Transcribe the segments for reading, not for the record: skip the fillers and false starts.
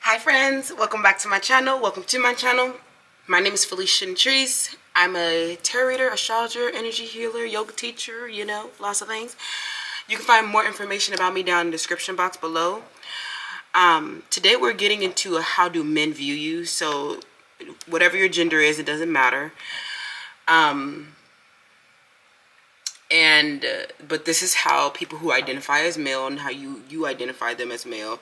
Hi friends, welcome back to my channel. My name is Felicia Trees. I'm a tarot reader, astrologer, energy healer, yoga teacher, lots of things. You can find more information about me down in the description box below. Today we're getting into how do men view you. So whatever your gender is, it doesn't matter. But this is how people who identify as male and how you identify them as male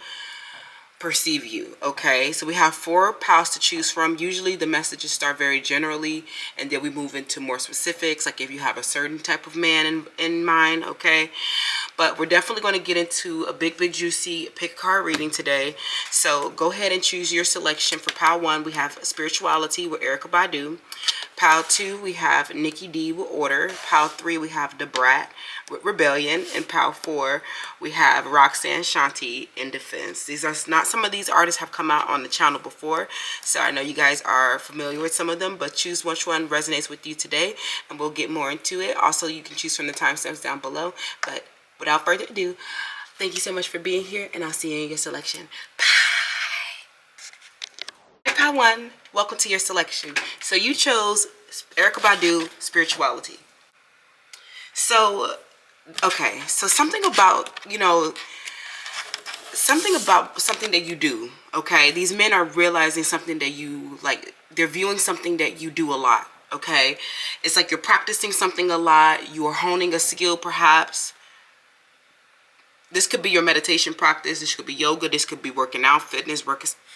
perceive you. Okay, so we have 4 piles to choose from. Usually the messages start very generally and then we move into more specifics, like if you have a certain type of man in mind. Okay, but we're definitely going to get into a big juicy pick a card reading today. So go ahead and choose your selection. For pile 1 we have Spirituality with Erykah Badu. Pile 2 we have Nikki D with Order. Pile 3 we have Da Brat with Rebellion. And pile 4 we have Roxanne Shanti in Defense. These are not, some of these artists have come out on the channel before, so I know you guys are familiar with some of them, but choose which one resonates with you today and we'll get more into it. Also, you can choose from the timestamps down below. But without further ado, thank you so much for being here and I'll see you in your selection. Bye. Pile 1, welcome to your selection. So you chose Erykah Badu, Spirituality. So okay, so something about something that you do. Okay, these men are realizing something that you like. They're viewing something that you do a lot. Okay, it's like you're practicing something a lot. You are honing a skill, perhaps. This could be your meditation practice. This could be yoga. This could be working out, fitness,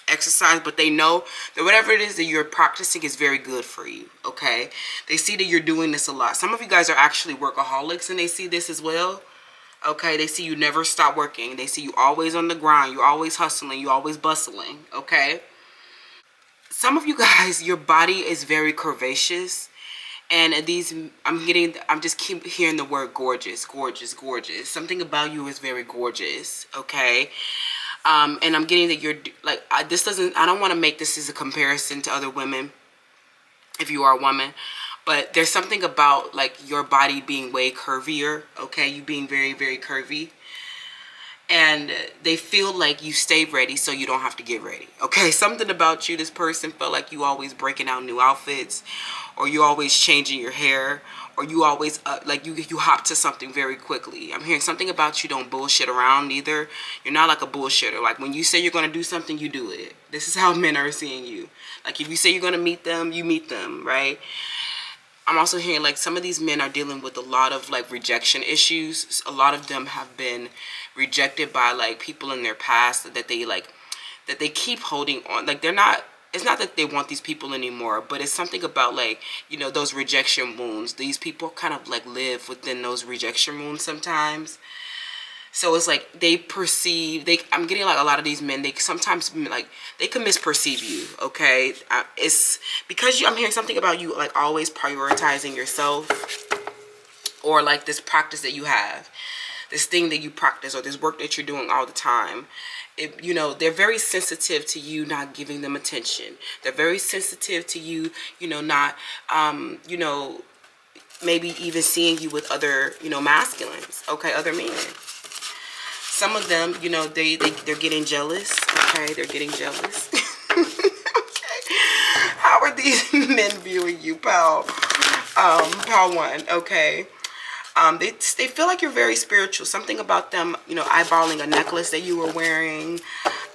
exercise. But they know that whatever it is that you're practicing is very good for you. Okay, they see that you're doing this a lot. Some of you guys are actually workaholics and they see this as well. Okay, they see you never stop working. They see you always on the grind. You're always hustling. You're always bustling. Okay, some of you guys, your body is very curvaceous. And I'm just keep hearing the word gorgeous, gorgeous, gorgeous. Something about you is very gorgeous. Okay. And I'm getting that you're like, I don't want to make this as a comparison to other women if you are a woman, but there's something about like your body being way curvier. Okay. You being very, very curvy. And they feel like you stay ready so you don't have to get ready. Okay, something about you, this person felt like you always breaking out new outfits, or you always changing your hair, or you always like you hop to something very quickly. I'm hearing something about you don't bullshit around either. You're not like a bullshitter. Like when you say you're going to do something, you do it. This is how men are seeing you. Like if you say you're going to meet them, you meet them, right? I'm also hearing like some of these men are dealing with a lot of like rejection issues. A lot of them have been rejected by like people in their past that they keep holding on. Like it's not that they want these people anymore, but it's something about like, those rejection wounds. These people kind of like live within those rejection wounds sometimes. So it's like I'm getting like a lot of these men, they sometimes like, they can misperceive you. Okay. It's because I'm hearing something about you like always prioritizing yourself, or like this practice that you have, this thing that you practice, or this work that you're doing all the time. They're very sensitive to you not giving them attention. They're very sensitive to you, not, maybe even seeing you with other, masculines. Okay. Other men. Some of them, they're getting jealous. Okay, they're getting jealous. Okay. How are these men viewing you, pal? Pal 1. Okay. They feel like you're very spiritual. Something about them, eyeballing a necklace that you were wearing.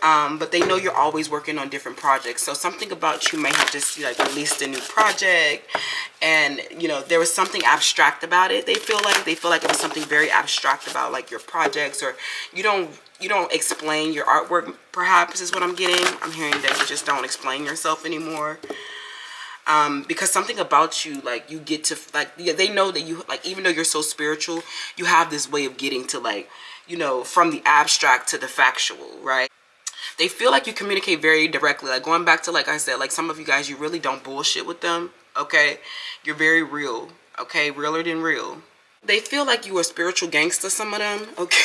But they know you're always working on different projects. So something about you may have just like released a new project, and there was something abstract about it. They feel like it was something very abstract about like your projects, or you don't explain your artwork, perhaps, is what I'm getting. I'm hearing that you just don't explain yourself anymore. Because something about you, like you get to like, they know that you like, even though you're so spiritual, you have this way of getting to like, from the abstract to the factual, right? They feel like you communicate very directly, like going back to, like I said, like some of you guys, you really don't bullshit with them. Okay, you're very real. Okay, realer than real. They feel like you are a spiritual gangster, some of them. Okay.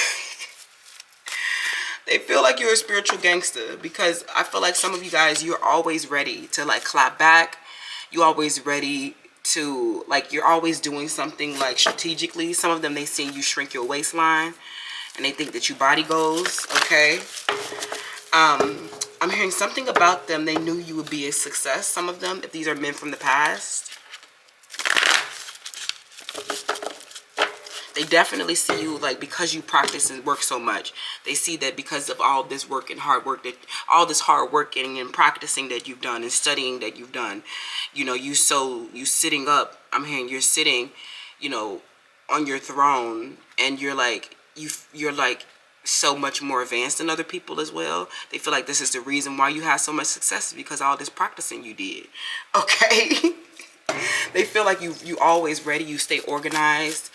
They feel like you're a spiritual gangster, because I feel like some of you guys, you're always ready to like clap back. You're always ready to like, you're always doing something like strategically. Some of them, they see you shrink your waistline and they think that you body goals. Okay. I'm I'm hearing something about them. They knew you would be a success. Some of them, if these are men from the past, they definitely see you, like, because you practice and work so much. They see that because of all this work and hard work, that all this hard working and practicing that you've done and studying that you've done, you know, you sitting up. I'm hearing you're sitting, you know, on your throne, and you're like you're like so much more advanced than other people as well. They feel like this is the reason why you have so much success, because all this practicing you did. Okay. They feel like you always ready. You stay organized.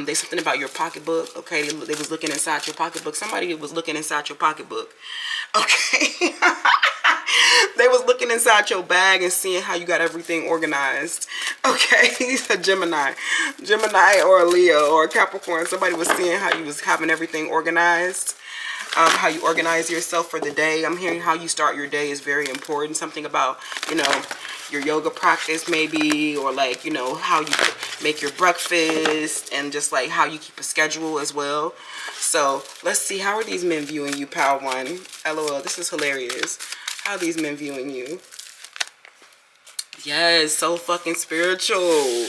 There's something about your pocketbook. Okay, they was looking inside your pocketbook. Somebody was looking inside your pocketbook. Okay. They was looking inside your bag and seeing how you got everything organized. Okay. A Gemini or a Leo or a Capricorn. Somebody was seeing how you was having everything organized. How you organize yourself for the day. I'm hearing how you start your day is very important. Something about, you know, your yoga practice maybe, or like, you know, how you make your breakfast, and just like how you keep a schedule as well. So let's see, how are these men viewing you, pal one? LOL, this is hilarious. How are these men viewing you? Yes, so fucking spiritual.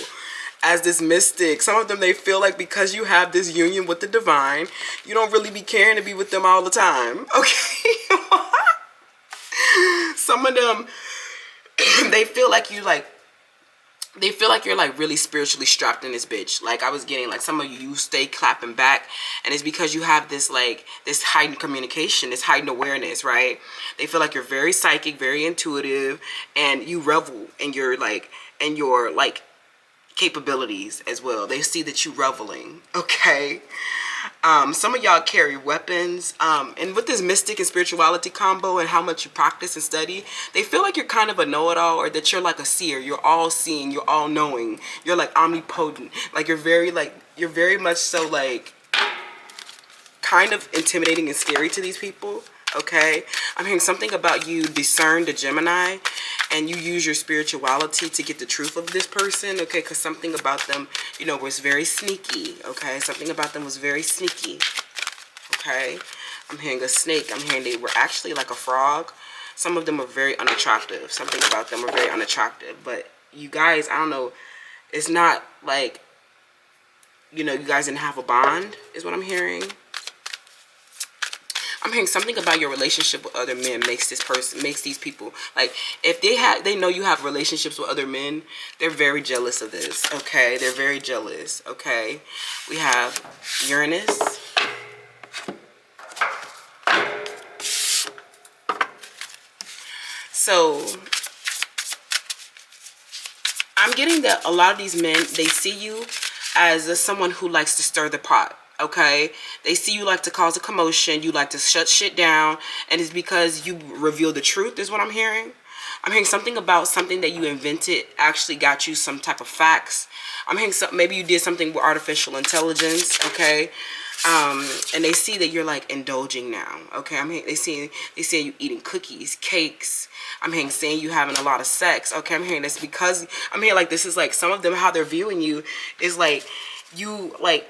As this mystic. Some of them, they feel like because you have this union with the divine, you don't really be caring to be with them all the time. Okay. Some of them, they feel like you're like really spiritually strapped in this bitch. Like I was getting, like, some of you stay clapping back, and it's because you have this, like, this heightened communication, this heightened awareness, right? They feel like you're very psychic, very intuitive, and you revel in your capabilities as well. They see that you reveling. Okay. Some of y'all carry weapons, and with this mystic and spirituality combo and how much you practice and study, they feel like you're kind of a know-it-all, or that you're like a seer. You're all seeing, you're all knowing, you're like omnipotent. Like you're very much so, like, kind of intimidating and scary to these people. Okay, I'm hearing something about you discern the Gemini, and you use your spirituality to get the truth of this person. Okay, because something about them, you know, was very sneaky. Okay, something about them was very sneaky. Okay, I'm hearing a snake. I'm hearing they were actually like a frog. Some of them are very unattractive. Something about them are very unattractive. But you guys, I don't know, it's not like, you know, you guys didn't have a bond, is what I'm hearing. I'm hearing something about your relationship with other men makes these people, like, if they know you have relationships with other men, they're very jealous of this. Okay, they're very jealous. Okay, we have Uranus. So I'm getting that a lot of these men, they see you as someone who likes to stir the pot. Okay, they see you like to cause a commotion, you like to shut shit down, and it's because you reveal the truth, is what I'm hearing. I'm hearing something about something that you invented actually got you some type of facts. I'm hearing maybe you did something with artificial intelligence. Okay, and they see that you're like indulging now. Okay, I'm hearing they see you eating cookies, cakes. I'm hearing saying you having a lot of sex. Okay, I'm hearing this because I'm hearing like this is like some of them, how they're viewing you is like you like.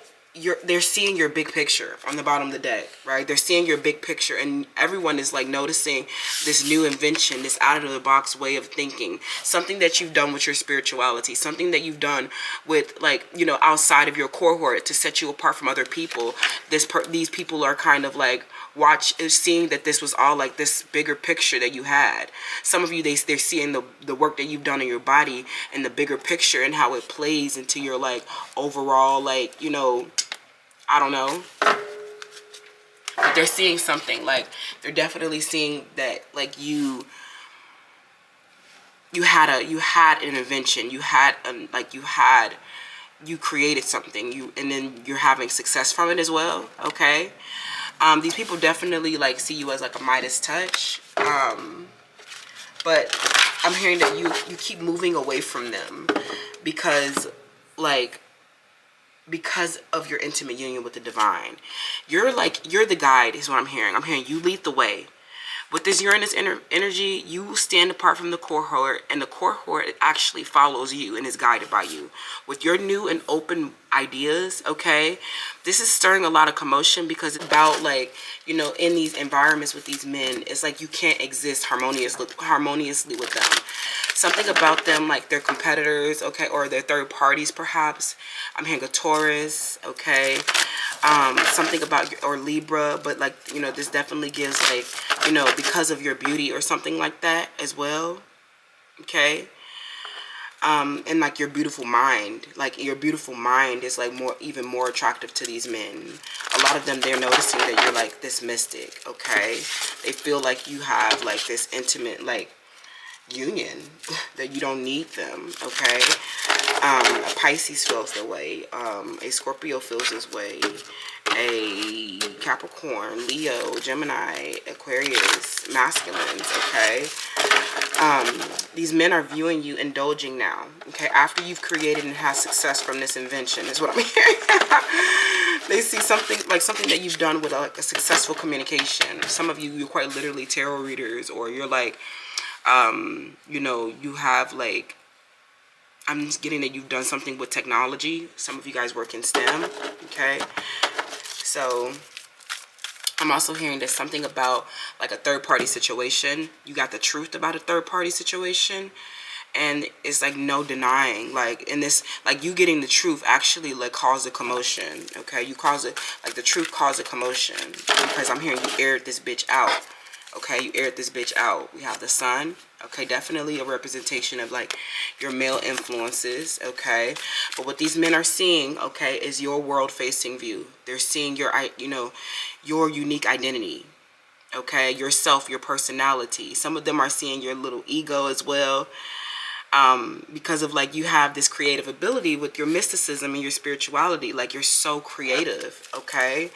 They're seeing your big picture on the bottom of the deck, right? They're seeing your big picture, and everyone is like noticing this new invention, this out of the box way of thinking, something that you've done with your spirituality, something that you've done with, like, you know, outside of your cohort to set you apart from other people. These people are kind of like seeing that this was all like this bigger picture that you had. Some of you, they're seeing the work that you've done in your body and the bigger picture and how it plays into your like overall, like, you know, I don't know. But they're seeing something, like they're definitely seeing that like you had an invention, you created something, and then you're having success from it as well. Okay. These people definitely like see you as like a Midas touch. But I'm hearing that you keep moving away from them because of your intimate union with the divine. You're the guide, is what I'm hearing. I'm hearing you lead the way. With this Uranus energy, you stand apart from the cohort, and the cohort actually follows you and is guided by you. With your new and open ideas, okay, this is stirring a lot of commotion, because it's about, like, you know, in these environments with these men, it's like you can't exist harmoniously with them. Something about them, like they're competitors, okay, or they're third parties perhaps. I'm hearing a Taurus, okay. Something about or Libra, but like, you know, this definitely gives, like, you know, because of your beauty or something like that as well, okay. And like your beautiful mind, is like even more attractive to these men. A lot of them, they're noticing that you're like this mystic, okay. They feel like you have like this intimate, like, union, that you don't need them, okay. A Pisces feels the way, a Scorpio feels this way, a Capricorn, Leo, Gemini, Aquarius, masculines, okay. These men are viewing you indulging now, okay, after you've created and had success from this invention, is what I'm hearing. They see something that you've done with like a successful communication. Some of you, you're quite literally tarot readers, or you're like, you know, you have like, I'm just getting that you've done something with technology. Some of you guys work in STEM, okay. So I'm also hearing there's something about like a third party situation. You got the truth about a third party situation, and it's like no denying, like, in this, like, you getting the truth actually like caused a commotion, okay. You cause it, like, the truth caused a commotion, because I'm hearing you aired this bitch out. Okay, you aired this bitch out. We have the Sun. Okay, definitely a representation of like your male influences. Okay, but what these men are seeing, okay, is your world-facing view. They're seeing your, you know, your unique identity. Okay, yourself, your personality. Some of them are seeing your little ego as well. Because of like you have this creative ability with your mysticism and your spirituality. Like, you're so creative. Okay.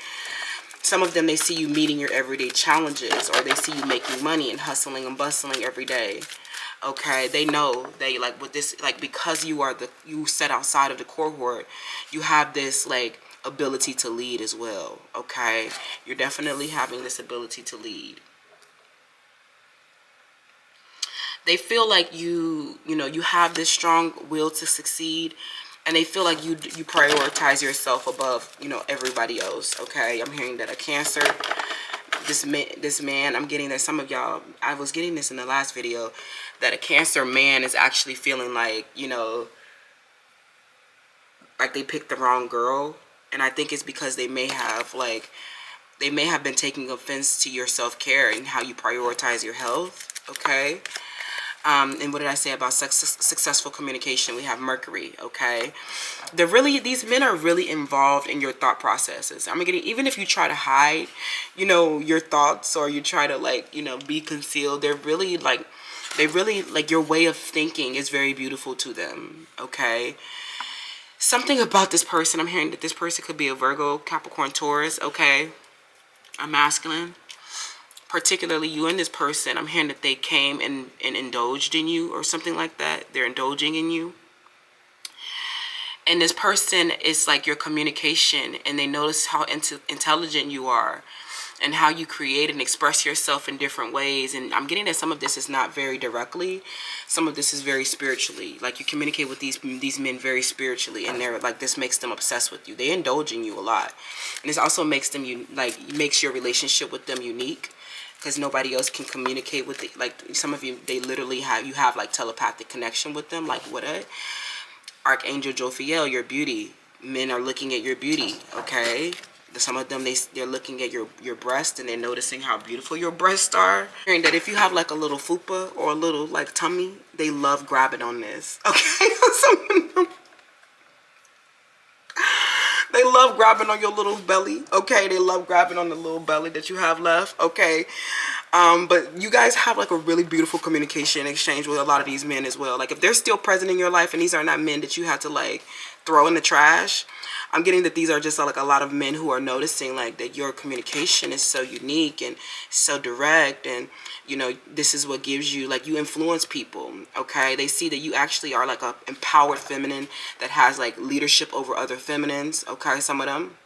Some of them, they see you meeting your everyday challenges, or they see you making money and hustling and bustling every day. Okay, they know they like with this, like, because you set outside of the cohort, you have this like ability to lead as well. Okay, you're definitely having this ability to lead. They feel like you know, you have this strong will to succeed, and they feel like you prioritize yourself above, you know, everybody else. Okay, I'm hearing that a Cancer, this man, I'm getting that some of y'all, I was getting this in the last video, that a Cancer man is actually feeling like, you know, like they picked the wrong girl. And I think it's because they may have been taking offense to your self-care and how you prioritize your health. Okay. And what did I say about successful communication? We have Mercury, okay? These men are really involved in your thought processes. I'm getting, even if you try to hide, you know, your thoughts, or you try to, like, you know, be concealed, they really like your way of thinking is very beautiful to them, okay? Something about this person, I'm hearing that this person could be a Virgo, Capricorn, Taurus, okay? A masculine. Particularly you and this person, I'm hearing that they came and indulged in you or something like that. They're indulging in you. And this person is like your communication, and they notice how intelligent you are and how you create and express yourself in different ways. And I'm getting that some of this is not very directly. Some of this is very spiritually. Like, you communicate with these men very spiritually, and they're like, this makes them obsessed with you. They indulge in you a lot. And this also makes them, makes your relationship with them unique, because nobody else can communicate with it. Like, some of you, they literally have like telepathic connection with them. Like, what a Archangel Jophiel, your beauty. Men are looking at your beauty, okay? Some of them, they're looking at your breast, and they're noticing how beautiful your breasts are. Hearing that if you have like a little fupa or a little like tummy, they love grabbing on this, okay? Some of them, they love grabbing on your little belly, okay? They love grabbing on the little belly that you have left, okay? But you guys have like a really beautiful communication exchange with a lot of these men as well. Like, if they're still present in your life and these are not men that you have to like throw in the trash, I'm getting that these are just like a lot of men who are noticing like that your communication is so unique and so direct, and you know, this is what gives you, like, you influence people, okay? They see that you actually are like a empowered feminine that has like leadership over other feminines, okay? Some of them.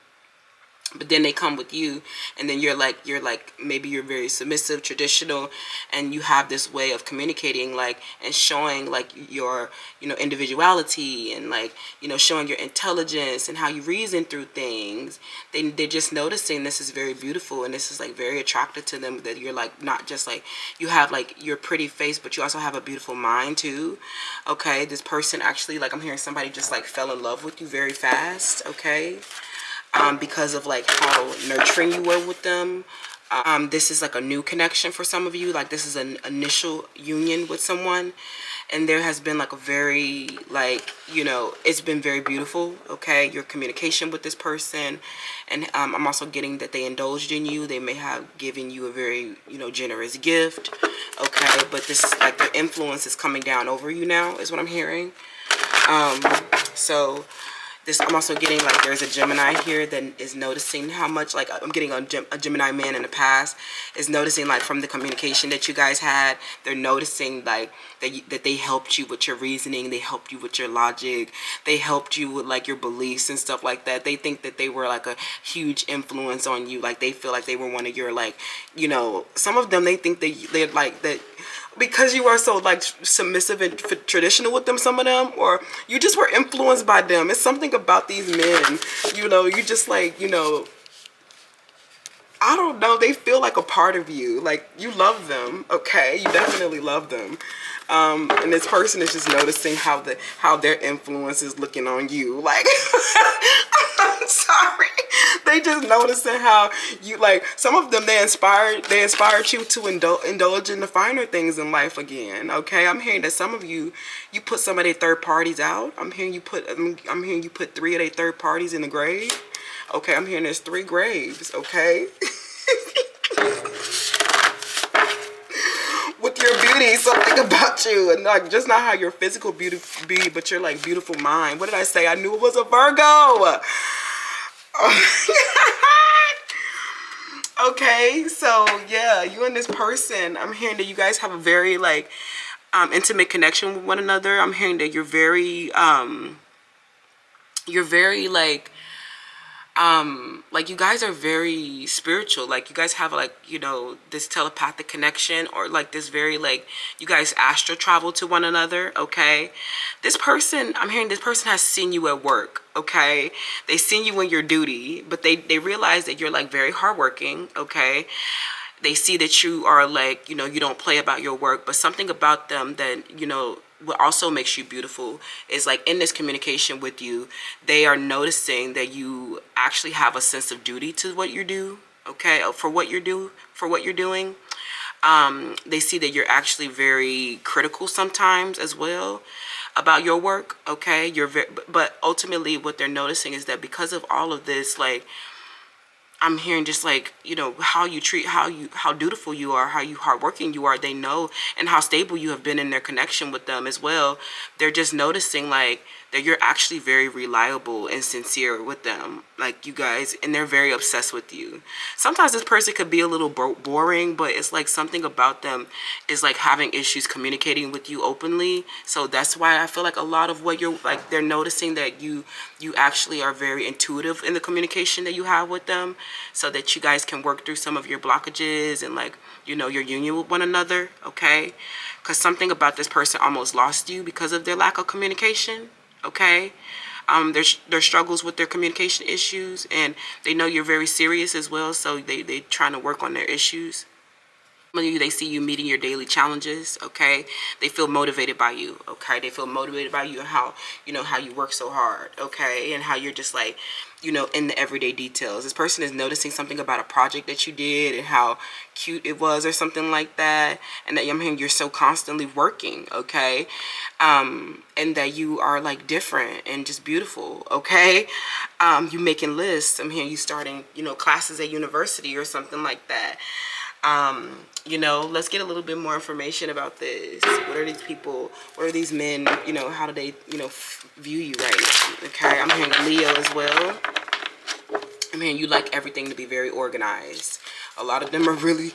But then they come with you, and then you're like maybe you're very submissive, traditional, and you have this way of communicating, like, and showing like your, individuality, and like, showing your intelligence and how you reason through things. They're just noticing this is very beautiful, and this is like very attractive to them, that you're like not just like you have like your pretty face, but you also have a beautiful mind too. Okay, this person actually, like, I'm hearing somebody just like fell in love with you very fast. Okay, because of like how nurturing you were with them. This is like a new connection for some of you. Like, this is an initial union with someone, and there has been like a very, like, it's been very beautiful. Okay, your communication with this person, and I'm also getting that they indulged in you. They may have given you a very, generous gift. Okay, but this is like their influence is coming down over you now, is what I'm hearing. So this, I'm also getting like there's a Gemini here that is noticing how much, like, I'm getting a Gemini man in the past is noticing, like, from the communication that you guys had, they're noticing like that they helped you with your reasoning, they helped you with your logic, they helped you with like your beliefs and stuff like that. They think that they were like a huge influence on you. Like, they feel like they were one of your, like, some of them, they think they're like that because you are so like submissive and traditional with them, some of them, or you just were influenced by them. It's something about these men, you just like, I don't know, they feel like a part of you. Like, you love them. Okay, you definitely love them. And this person is just noticing how their influence is looking on you. Like, I'm sorry, they just noticing how you, like, some of them, they inspired you to indulge in the finer things in life again. Okay, I'm hearing that some of you put some of their third parties out. I'm hearing you put 3 of their third parties in the grave. Okay, I'm hearing there's 3 graves. Okay. With your beauty, something about you, and like just not how your physical beauty be, but your like beautiful mind. What did I say? I knew it was a Virgo. Okay, so yeah, you and this person, I'm hearing that you guys have a very like intimate connection with one another. I'm hearing that you're very like you guys are very spiritual. Like, you guys have like, this telepathic connection, or like this very like, you guys astral travel to one another. Okay, this person, I'm hearing this person has seen you at work. Okay, they seen you in your duty, but they realize that you're like very hardworking. Okay, they see that you are like, you don't play about your work, but something about them that, what also makes you beautiful is like in this communication with you, they are noticing that you actually have a sense of duty to what you do. Okay, for what you're doing. They see that you're actually very critical sometimes as well about your work. Okay, but ultimately what they're noticing is that because of all of this, like, I'm hearing just like, how you treat, how dutiful you are, how you hardworking you are. They know, and how stable you have been in their connection with them as well. They're just noticing like that you're actually very reliable and sincere with them. Like, you guys, and they're very obsessed with you. Sometimes this person could be a little boring, but it's like something about them is like having issues communicating with you openly. So that's why I feel like a lot of what you're like, they're noticing that you actually are very intuitive in the communication that you have with them, so that you guys can work through some of your blockages and like, your union with one another. Okay, because something about this person almost lost you because of their lack of communication. Okay, there's struggles with their communication issues, and they know you're very serious as well, so they trying to work on their issues. Some of you, they see you meeting your daily challenges. Okay, they feel motivated by you. Okay, they feel motivated by you, and how how you work so hard. Okay, and how you're just like, in the everyday details. This person is noticing something about a project that you did and how cute it was, or something like that, and that I'm hearing you're so constantly working. Okay, and that you are like different and just beautiful. Okay, you making lists. I'm hearing you starting classes at university or something like that. Let's get a little bit more information about this. What are these people? What are these men? How do they, view you, right? Okay, I'm hearing Leo as well. I mean, you like everything to be very organized. A lot of them are really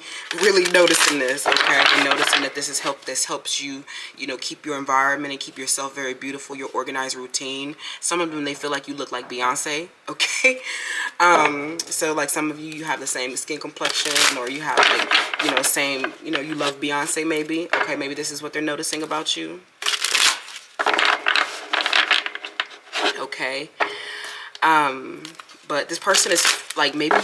noticing this, okay? They're noticing that this helps you, you know, keep your environment and keep yourself very beautiful, your organized routine. Some of them, they feel like you look like Beyonce, okay? So like some of you have the same skin complexion, or you have like, you know, same, you know, you love Beyonce maybe. Okay, maybe this is what they're noticing about you. Okay. But this person is like, maybe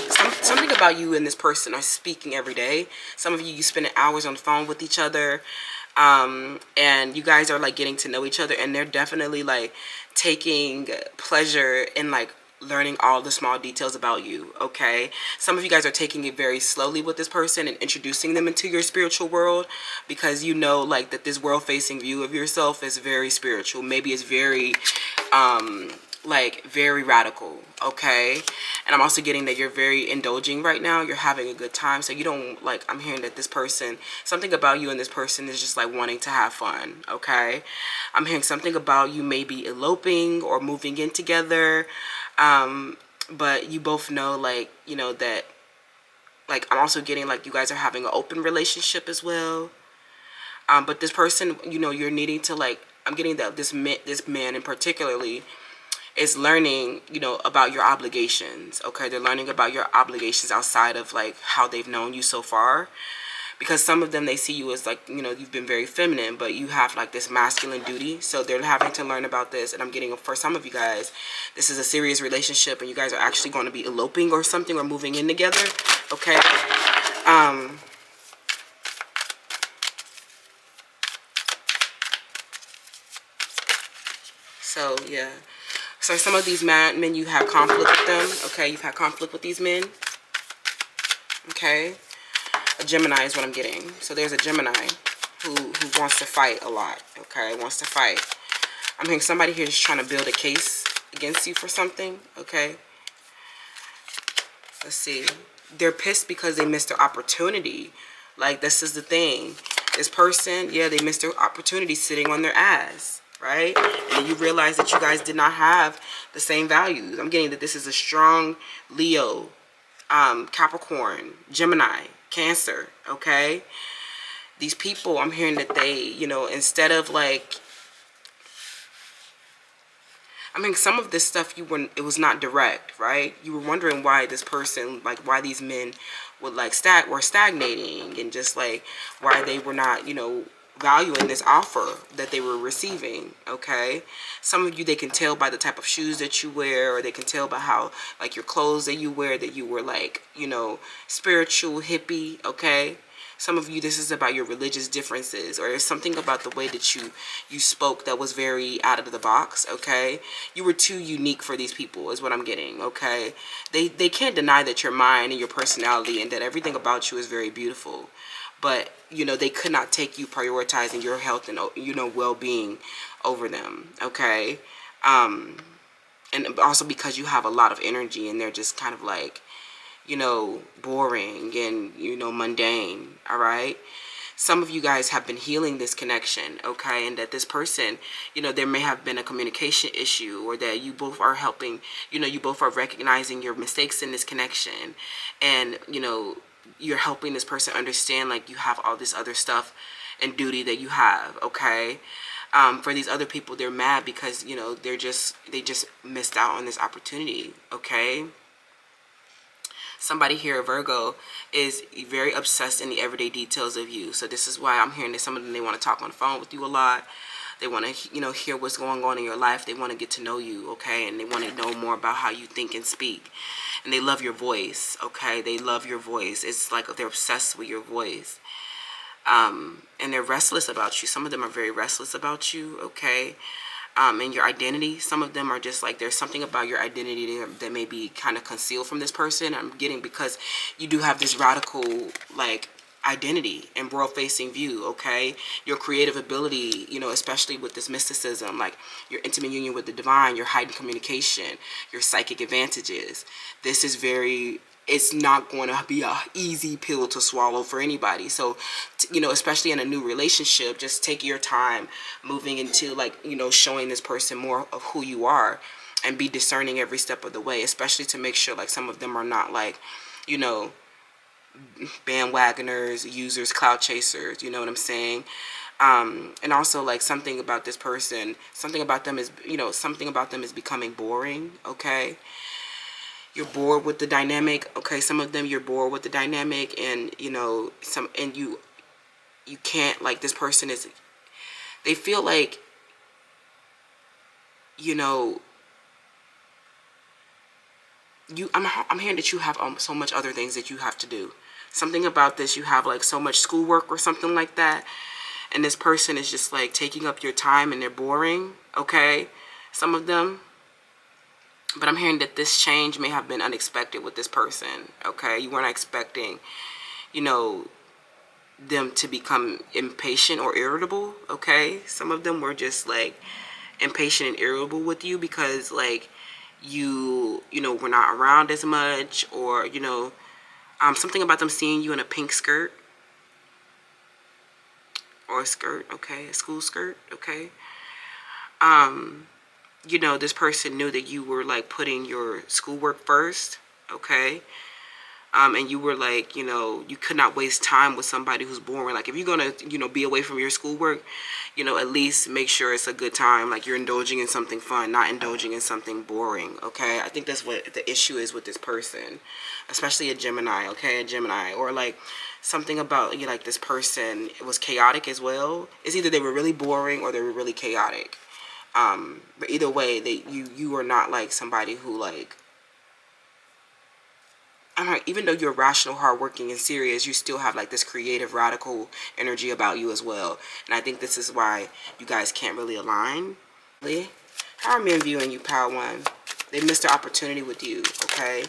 something about you and this person are speaking every day. Some of you, you spend hours on the phone with each other, and you guys are like getting to know each other, and they're definitely like taking pleasure in like learning all the small details about you. Okay, some of you guys are taking it very slowly with this person and introducing them into your spiritual world, because you know like that this world facing view of yourself is very spiritual. Maybe it's very like very radical. Okay, and I'm also getting that you're very indulging right now. You're having a good time, so you don't like, I'm hearing that this person, something about you and this person is just like wanting to have fun. Okay, I'm hearing something about you maybe eloping or moving in together, but you both know, like, you know, that like, I'm also getting like you guys are having an open relationship as well. But this person, you know, you're needing to like, I'm getting that this man in particularly is learning, you know, about your obligations. Okay, they're learning about your obligations outside of like how they've known you so far, because some of them, they see you as like, you know, you've been very feminine, but you have like this masculine duty, so they're having to learn about this. And I'm getting, for some of you guys, this is a serious relationship and you guys are actually going to be eloping or something, or moving in together. Okay, so yeah. So some of these men, you have conflict with them. Okay, you've had conflict with these men. Okay, a Gemini is what I'm getting. So there's a Gemini who wants to fight a lot. Okay, wants to fight. I'm hearing somebody here is trying to build a case against you for something. Okay, let's see. They're pissed because they missed their opportunity. Like, this is the thing. This person, yeah, they missed their opportunity sitting on their ass, right? And then you realize that you guys did not have the same values. I'm getting that this is a strong Leo, Capricorn, Gemini, Cancer, okay? These people, I'm hearing that they, you know, instead of like, I mean, some of this stuff it was not direct, right? You were wondering why this person, like why these men would like were stagnating, and just like why they were not, you know, valuing this offer that they were receiving. Okay, some of you, they can tell by the type of shoes that you wear, or they can tell by how like your clothes that you wear, that you were like, you know, spiritual, hippie. Okay, some of you, this is about your religious differences, or there's something about the way that you spoke that was very out of the box. Okay, you were too unique for these people is what I'm getting. Okay, they can't deny that your mind and your personality and that everything about you is very beautiful, but you know, they could not take you prioritizing your health and, you know, well-being over them. Okay, and also because you have a lot of energy and they're just kind of like, you know, boring and, you know, mundane. All right, some of you guys have been healing this connection. Okay, and that this person, you know, there may have been a communication issue, or that you both are helping, you know, you both are recognizing your mistakes in this connection, and you know, you're helping this person understand like you have all this other stuff and duty that you have. Okay, for these other people, they're mad because, you know, they just missed out on this opportunity. Okay, somebody here, Virgo, is very obsessed in the everyday details of you. So this is why I'm hearing that some of them, they want to talk on the phone with you a lot. They want to, you know, hear what's going on in your life. They want to get to know you, okay? And they want to know more about how you think and speak. And they love your voice, okay? They love your voice. It's like they're obsessed with your voice. And they're restless about you. Some of them are very restless about you, okay? And your identity. Some of them are just like, there's something about your identity that may be kind of concealed from this person. I'm getting, because you do have this radical like identity and world facing view. Okay, your creative ability, you know, especially with this mysticism, like your intimate union with the divine, your heightened communication, your psychic advantages. This is very, it's not going to be a easy pill to swallow for anybody. So, you know, especially in a new relationship, just take your time moving into like, you know, showing this person more of who you are, and be discerning every step of the way, especially to make sure like some of them are not like, you know, bandwagoners, users, cloud chasers, you know what I'm saying? And also like something about this person, something about them is, something about them is becoming boring, okay? You're bored with the dynamic, okay? Some of them you're bored with the dynamic, and you can't, like, this person is, they feel like, you know, I'm hearing that you have so much other things that you have to do. Something about this, you have like so much schoolwork or something like that, and this person is just like taking up your time, and they're boring, okay? Some of them. But I'm hearing that this change may have been unexpected with this person, okay? You weren't expecting, you know, them to become impatient or irritable, okay? Some of them were just like impatient and irritable with you because like were not around as much, or something about them seeing you in a pink skirt or a skirt, okay, a school skirt, okay. This person knew that you were like putting your schoolwork first, okay. And you were like, you could not waste time with somebody who's boring. Like if you're gonna, be away from your schoolwork, at least make sure it's a good time. Like you're indulging in something fun, not indulging in something boring, okay? I think that's what the issue is with this person, especially a Gemini, okay? A Gemini, or like something about like this person, it was chaotic as well. It's either they were really boring or they were really chaotic. But either way, you are not like somebody who like, even though you're rational, hardworking, and serious, you still have like this creative, radical energy about you as well. And I think this is why you guys can't really align. How are men viewing you, Power One? They missed their opportunity with you, okay?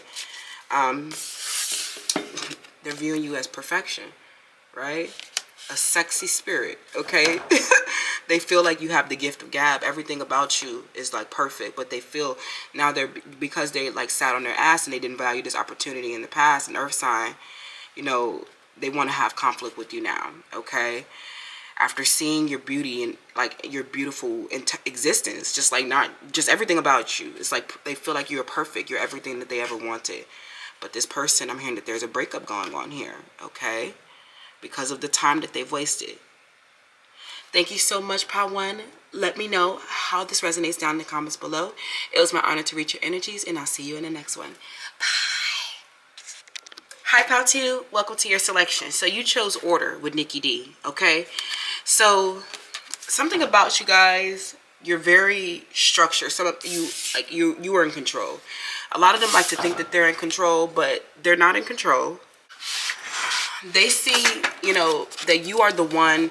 They're viewing you as perfection, right? A sexy spirit, okay? They feel like you have the gift of gab. Everything about you is like perfect, but they feel now because they like sat on their ass and they didn't value this opportunity in the past, an earth sign, they want to have conflict with you now, okay? After seeing your beauty and like your beautiful existence, just like not just everything about you, it's like they feel like you're perfect, you're everything that they ever wanted. But this person, I'm hearing that there's a breakup going on here, okay? Because of the time that they've wasted. Thank you so much, Power One. Let me know how this resonates down in the comments below. It was my honor to reach your energies, and I'll see you in the next one. Bye. Hi, Power 2. Welcome to your selection. So you chose Order with Nikki D, okay? So something about you guys, you're very structured. Some of you, like you are in control. A lot of them like to think that they're in control, but they're not in control. They see, that you are the one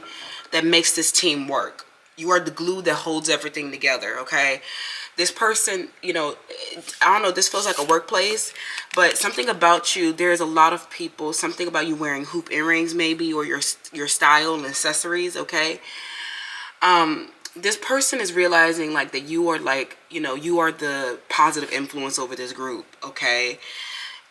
that makes this team work. You are the glue that holds everything together, okay? This person, I don't know, this feels like a workplace, but something about you, there's a lot of people, something about you wearing hoop earrings maybe, or your style and accessories, okay? This person is realizing like that you are like, you are the positive influence over this group, okay?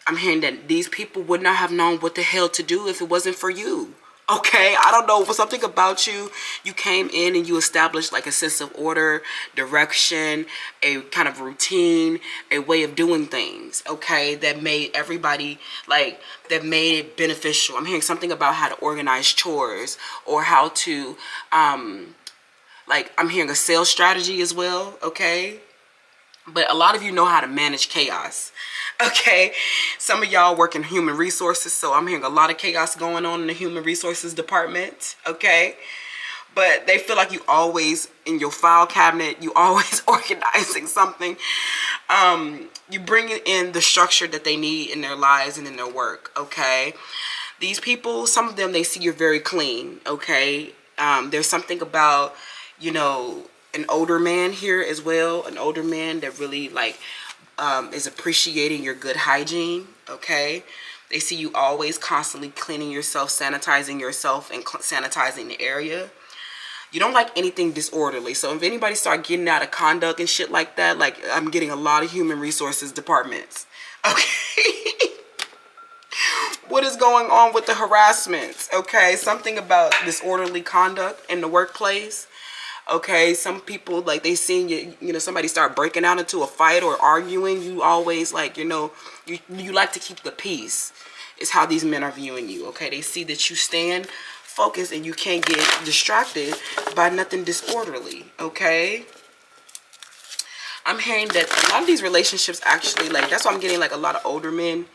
I'm hearing that these people would not have known what the hell to do if it wasn't for you. Okay, I don't know, but something about you, you came in and you established like a sense of order, direction, a kind of routine, a way of doing things, okay, that made everybody, like, that made it beneficial. I'm hearing something about how to organize chores, or how to, like, I'm hearing a sales strategy as well, okay? But a lot of you know how to manage chaos, okay? Some of y'all work in human resources, so I'm hearing a lot of chaos going on in the human resources department, okay? But they feel like you always, in your file cabinet, you always organizing something. You bring in the structure that they need in their lives and in their work, okay? These people, some of them, they see you're very clean, okay? There's something about, an older man here as well, an older man that really like is appreciating your good hygiene, okay? They see you always constantly cleaning yourself, sanitizing yourself, and sanitizing the area. You don't like anything disorderly. So if anybody start getting out of conduct and shit like that, like I'm getting a lot of human resources departments, okay? What is going on with the harassment, okay? Something about disorderly conduct in the workplace. Okay, some people, like, they seen you, somebody start breaking out into a fight or arguing. You always, like, you like to keep the peace. is how these men are viewing you, okay? They see that you stand focused and you can't get distracted by nothing disorderly, okay? I'm hearing that a lot of these relationships actually, like, that's why I'm getting like a lot of older men.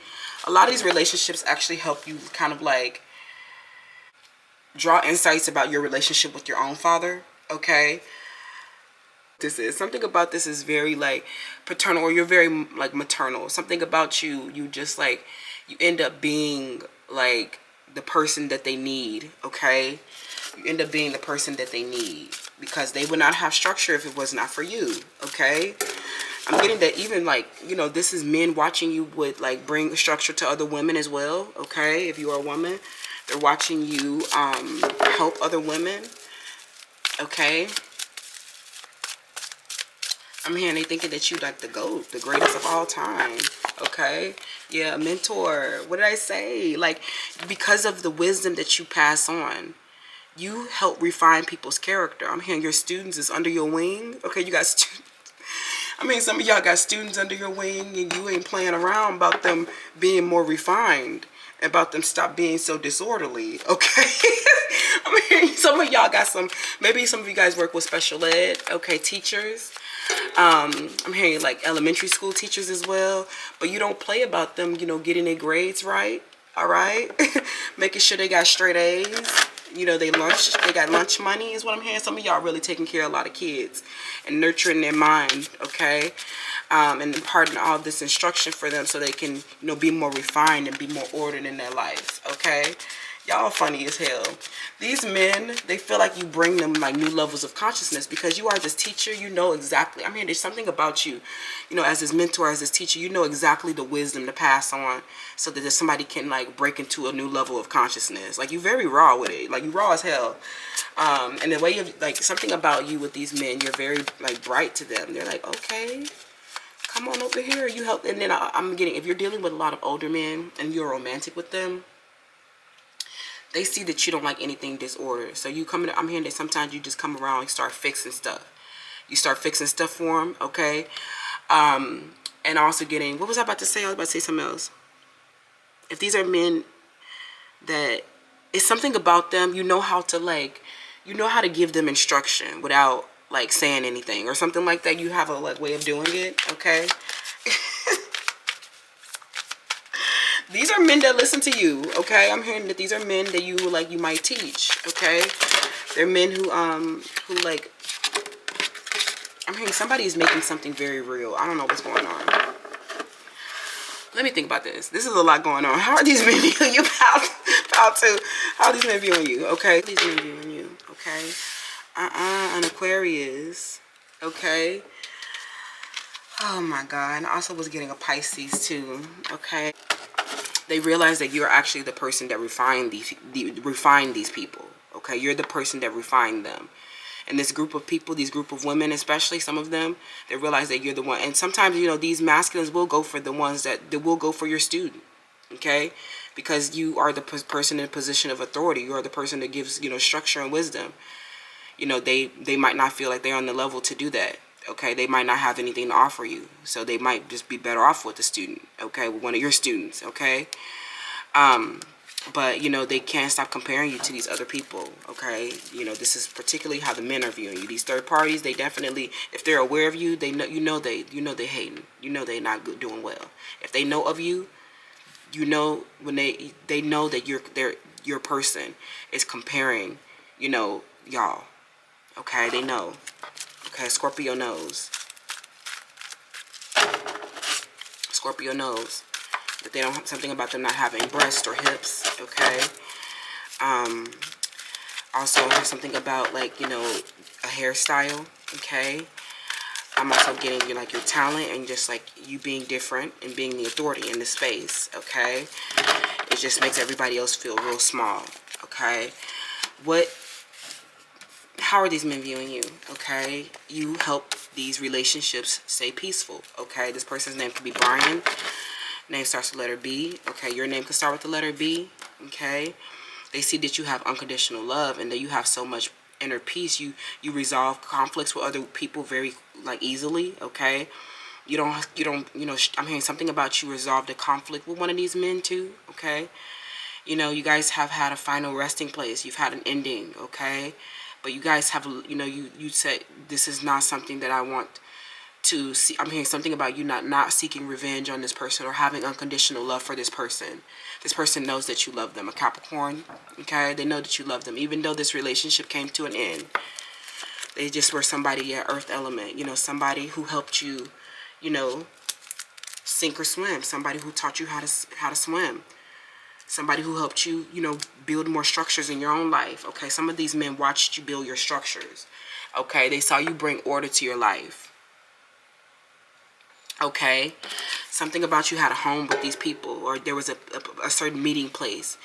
A lot of these relationships actually help you kind of like draw insights about your relationship with your own father, okay? This is something about this is very like paternal, or you're very like maternal. Something about you just like, you end up being like the person that they need, okay? You end up being the person that they need, because they would not have structure if it was not for you, okay? I'm getting that even like, you know, this is men watching you would like bring structure to other women as well, okay? If you are a woman, they're watching you help other women, okay? I'm hearing they thinking that you like the GOAT, the greatest of all time, okay? Yeah, a mentor. What did I say? Like, because of the wisdom that you pass on, you help refine people's character. I'm hearing your students is under your wing, okay? You got students. I mean, some of y'all got students under your wing and you ain't playing around about them being more refined, about them stop being so disorderly, okay? I mean, some of y'all got some, maybe some of you guys work with special ed, okay, teachers. I'm hearing like elementary school teachers as well, but you don't play about them, you know, getting their grades right, all right? Making sure they got straight A's. You know, they got lunch money is what I'm hearing. Some of y'all really taking care of a lot of kids and nurturing their mind, okay? And imparting all this instruction for them so they can, you know, be more refined and be more ordered in their life, okay? Y'all funny as hell. These men, they feel like you bring them like new levels of consciousness because you are this teacher. You know exactly. I mean, there's something about you, you know, as this mentor, as this teacher, you know exactly the wisdom to pass on so that somebody can like break into a new level of consciousness. Like, you're very raw with it. Like, you raw as hell. And the way you like, something about you with these men, you're very like bright to them. They're like, okay, come on over here. You help. And then I'm getting, if you're dealing with a lot of older men and you're romantic with them, they see that you don't like anything disordered. So you come in, I'm hearing that sometimes you just come around and start fixing stuff. You start fixing stuff for them, okay? And also getting, what was I about to say? I was about to say something else. If these are men that, it's something about them, you know how to like, you know how to give them instruction without like saying anything or something like that. You have a like way of doing it, okay? These are men that listen to you, okay? I'm hearing that these are men that you like, you might teach, okay? They're men who like, I'm hearing somebody is making something very real. I don't know what's going on. Let me think about this. This is a lot going on. How are these men viewing you? How are these men viewing you, okay? These men viewing you, okay? An Aquarius, okay? Oh my God. And I also was getting a Pisces too, okay? They realize that you're actually the person that refined these people, okay? You're the person that refined them. And this group of people, these group of women, especially some of them, they realize that you're the one. And sometimes, you know, these masculines will go for the ones that will go for your student, okay? Because you are the person in a position of authority. You are the person that gives, you know, structure and wisdom. You know, they might not feel like they're on the level to do that. Okay, they might not have anything to offer you, so they might just be better off with the student, okay, with one of your students, okay? But, you know, they can't stop comparing you to these other people, okay? You know, this is particularly how the men are viewing you. These third parties, they definitely, if they're aware of you, they know, you know they hating. You know they're not doing well. If they know of you, you know, when they know that your person is comparing, you know, y'all, okay? They know. Okay, Scorpio knows. Scorpio knows that they don't have something about them not having breasts or hips, okay? Also, there's something about, like, you know, a hairstyle, okay? I'm also getting you, like, your talent and just, like, you being different and being the authority in the space, okay? It just makes everybody else feel real small, okay? How are these men viewing you, okay? You help these relationships stay peaceful, okay? This person's name could be Brian. Name starts with the letter B, okay? Your name could start with the letter B, okay? They see that you have unconditional love and that you have so much inner peace. You resolve conflicts with other people very, like, easily, okay? I'm hearing something about you resolved a conflict with one of these men too, okay? You guys have had a final resting place. You've had an ending, okay? But you guys have, you said, this is not something that I want to see. I'm hearing something about you not seeking revenge on this person or having unconditional love for this person. This person knows that you love them. A Capricorn, okay? They know that you love them. Even though this relationship came to an end, they just were somebody, earth element, somebody who helped you, sink or swim. Somebody who taught you how to swim. Somebody who helped you, build more structures in your own life. Okay, some of these men watched you build your structures. Okay, they saw you bring order to your life. Okay, something about you had a home with these people, or there was a certain meeting place.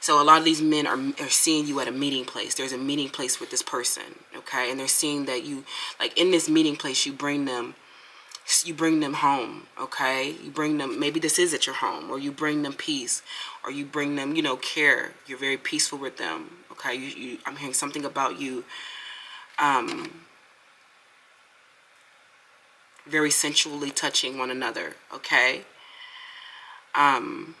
So a lot of these men are seeing you at a meeting place. There's a meeting place with this person. Okay, and they're seeing that you, like, in this meeting place, you bring them home, okay? You bring them, maybe this is at your home, or you bring them peace, or you bring them, care. You're very peaceful with them, okay? I'm hearing something about you, very sensually touching one another, okay? I'm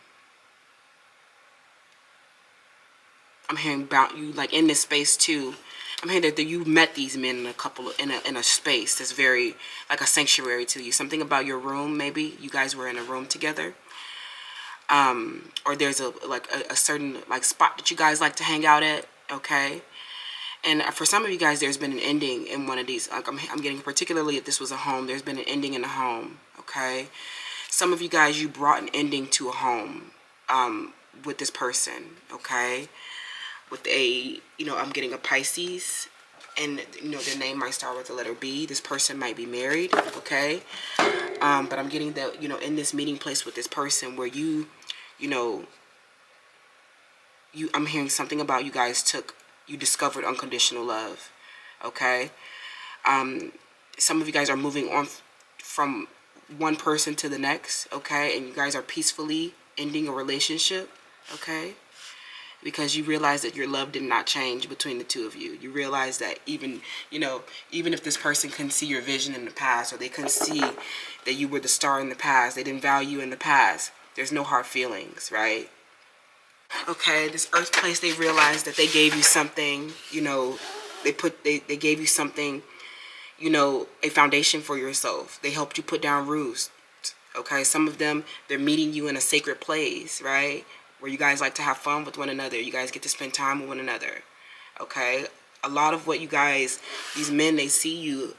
hearing about you, like, in this space too. I'm hearing that you met these men in a space that's very like a sanctuary to you. Something about your room, maybe you guys were in a room together, or there's a certain like spot that you guys like to hang out at. Okay, and for some of you guys, there's been an ending in one of these. Like I'm getting, particularly if this was a home, there's been an ending in a home. Okay, some of you guys, you brought an ending to a home with this person. Okay. With I'm getting a Pisces, and their name might start with the letter B. This person might be married, okay? But I'm getting that, in this meeting place with this person where I'm hearing something about you guys you discovered unconditional love, okay? Some of you guys are moving on from one person to the next, okay? And you guys are peacefully ending a relationship, okay? Because you realize that your love did not change between the two of you. You realize that even if this person couldn't see your vision in the past, or they couldn't see that you were the star in the past, they didn't value you in the past, there's no hard feelings, right? Okay, this earth place, they realized that they gave you something, they gave you something, a foundation for yourself. They helped you put down roots. Okay, some of them, they're meeting you in a sacred place, right? Where you guys like to have fun with one another. You guys get to spend time with one another. Okay? A lot of what you guys, these men, they see you,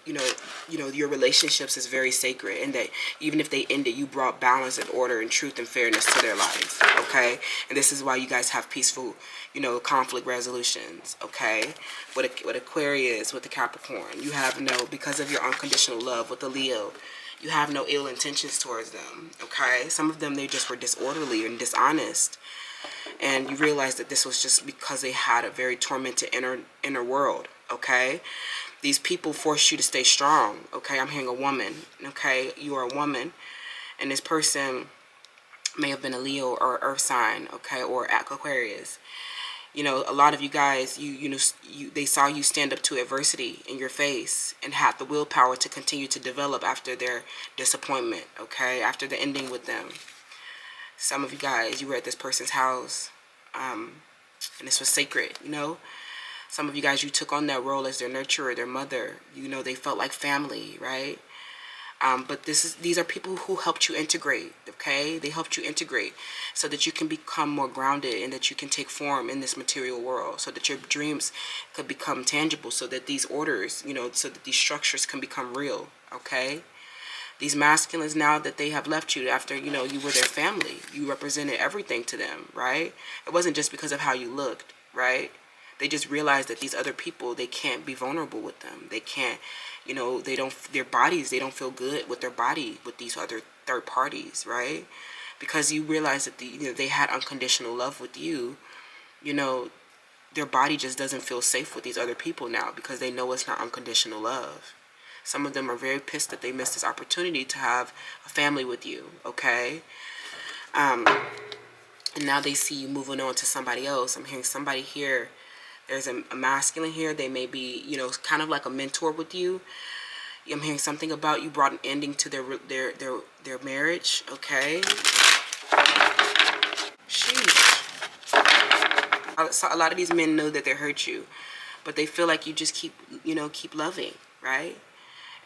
your relationships is very sacred, and that even if they ended, you brought balance and order and truth and fairness to their lives. Okay? And this is why you guys have peaceful, conflict resolutions. Okay? With Aquarius, with the Capricorn, you have because of your unconditional love with the Leo, you have no ill intentions towards them, okay? Some of them, they just were disorderly and dishonest. And you realize that this was just because they had a very tormented inner world, okay? These people force you to stay strong, okay? I'm hearing a woman, okay? You are a woman, and this person may have been a Leo or Earth sign, okay? Or Aquarius. A lot of you guys, they saw you stand up to adversity in your face and had the willpower to continue to develop after their disappointment, okay? After the ending with them. Some of you guys, you were at this person's house, and this was sacred, Some of you guys, you took on that role as their nurturer, their mother. They felt like family, right? But these are people who helped you integrate, okay? They helped you integrate so that you can become more grounded and that you can take form in this material world, so that your dreams could become tangible, so that these orders, so that these structures can become real, okay? These masculines, now that they have left you after, you were their family, you represented everything to them, right? It wasn't just because of how you looked, right? They just realized that these other people, they can't be vulnerable with them. They can't, their bodies, they don't feel good with their body with these other third parties, right? Because you realize that they had unconditional love with you, their body just doesn't feel safe with these other people now because they know it's not unconditional love. Some of them are very pissed that they missed this opportunity to have a family with you, okay? And now they see you moving on to somebody else. I'm hearing somebody here. There's a masculine here. They may be, kind of like a mentor with you. I'm hearing something about you brought an ending to their marriage. Okay. Sheesh. So a lot of these men know that they hurt you, but they feel like you just keep loving, right?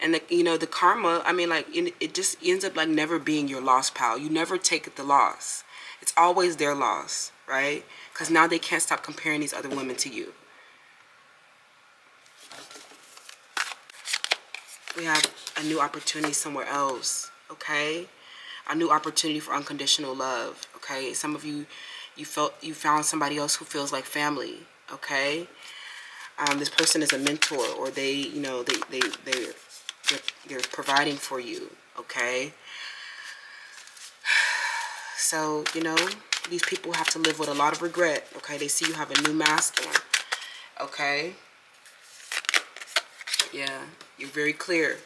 And the karma, I mean, like, it just ends up like never being your loss, pal. You never take the loss. It's always their loss, right? Because now they can't stop comparing these other women to you. We have a new opportunity somewhere else, okay? A new opportunity for unconditional love, okay? Some of you, you found somebody else who feels like family, okay? This person is a mentor, or they're providing for you, okay? So, these people have to live with a lot of regret, okay? They see you have a new masculine, okay? Yeah, you're very clear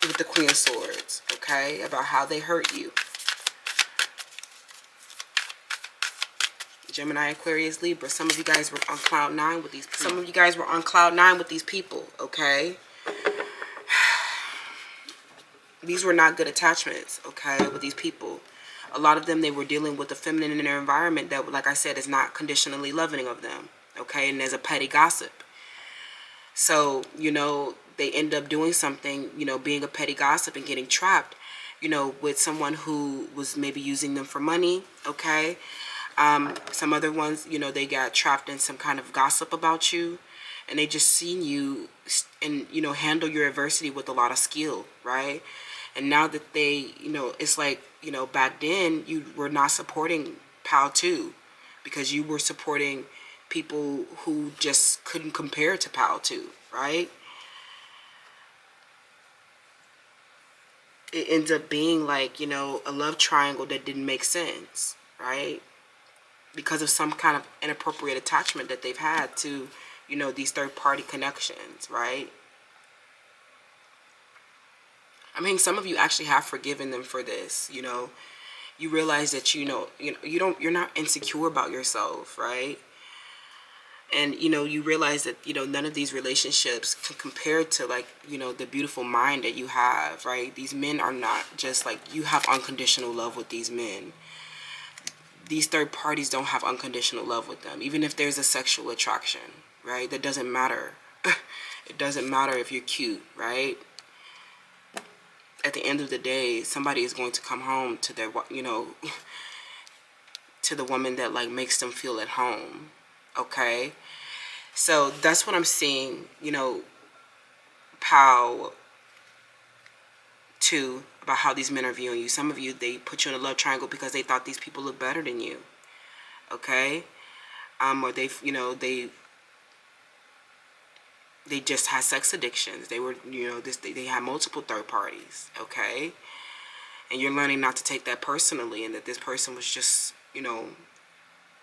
with the Queen of Swords, okay, about how they hurt you. Gemini, Aquarius, Libra. Some of you guys were on cloud nine with these people. Some of you guys were on cloud nine with these people, okay? These were not good attachments, okay, with these people. A lot of them, they were dealing with the feminine in their environment that, like I said, is not conditionally loving of them, okay? And there's a petty gossip. So, they end up doing something, being a petty gossip and getting trapped, with someone who was maybe using them for money, okay? Some other ones, they got trapped in some kind of gossip about you, and they just seen you and, handle your adversity with a lot of skill, right? And now that they, it's like, back then you were not supporting PAL 2 because you were supporting people who just couldn't compare to PAL 2, right? It ends up being like, a love triangle that didn't make sense, right? Because of some kind of inappropriate attachment that they've had to, these third-party connections, right? I mean, some of you actually have forgiven them for this, You realize that, you're not insecure about yourself, right? And, you realize that, none of these relationships can compare to, like, the beautiful mind that you have, right? These men are not just, like, you have unconditional love with these men. These third parties don't have unconditional love with them, even if there's a sexual attraction, right? That doesn't matter. It doesn't matter if you're cute, right? At the end of the day, somebody is going to come home to their, to the woman that, like, makes them feel at home, okay? So that's what I'm seeing, POW 2, about how these men are viewing you. Some of you, they put you in a love triangle because they thought these people looked better than you, okay? Or they just had sex addictions. They were, they had multiple third parties, okay? And you're learning not to take that personally, and that this person was just,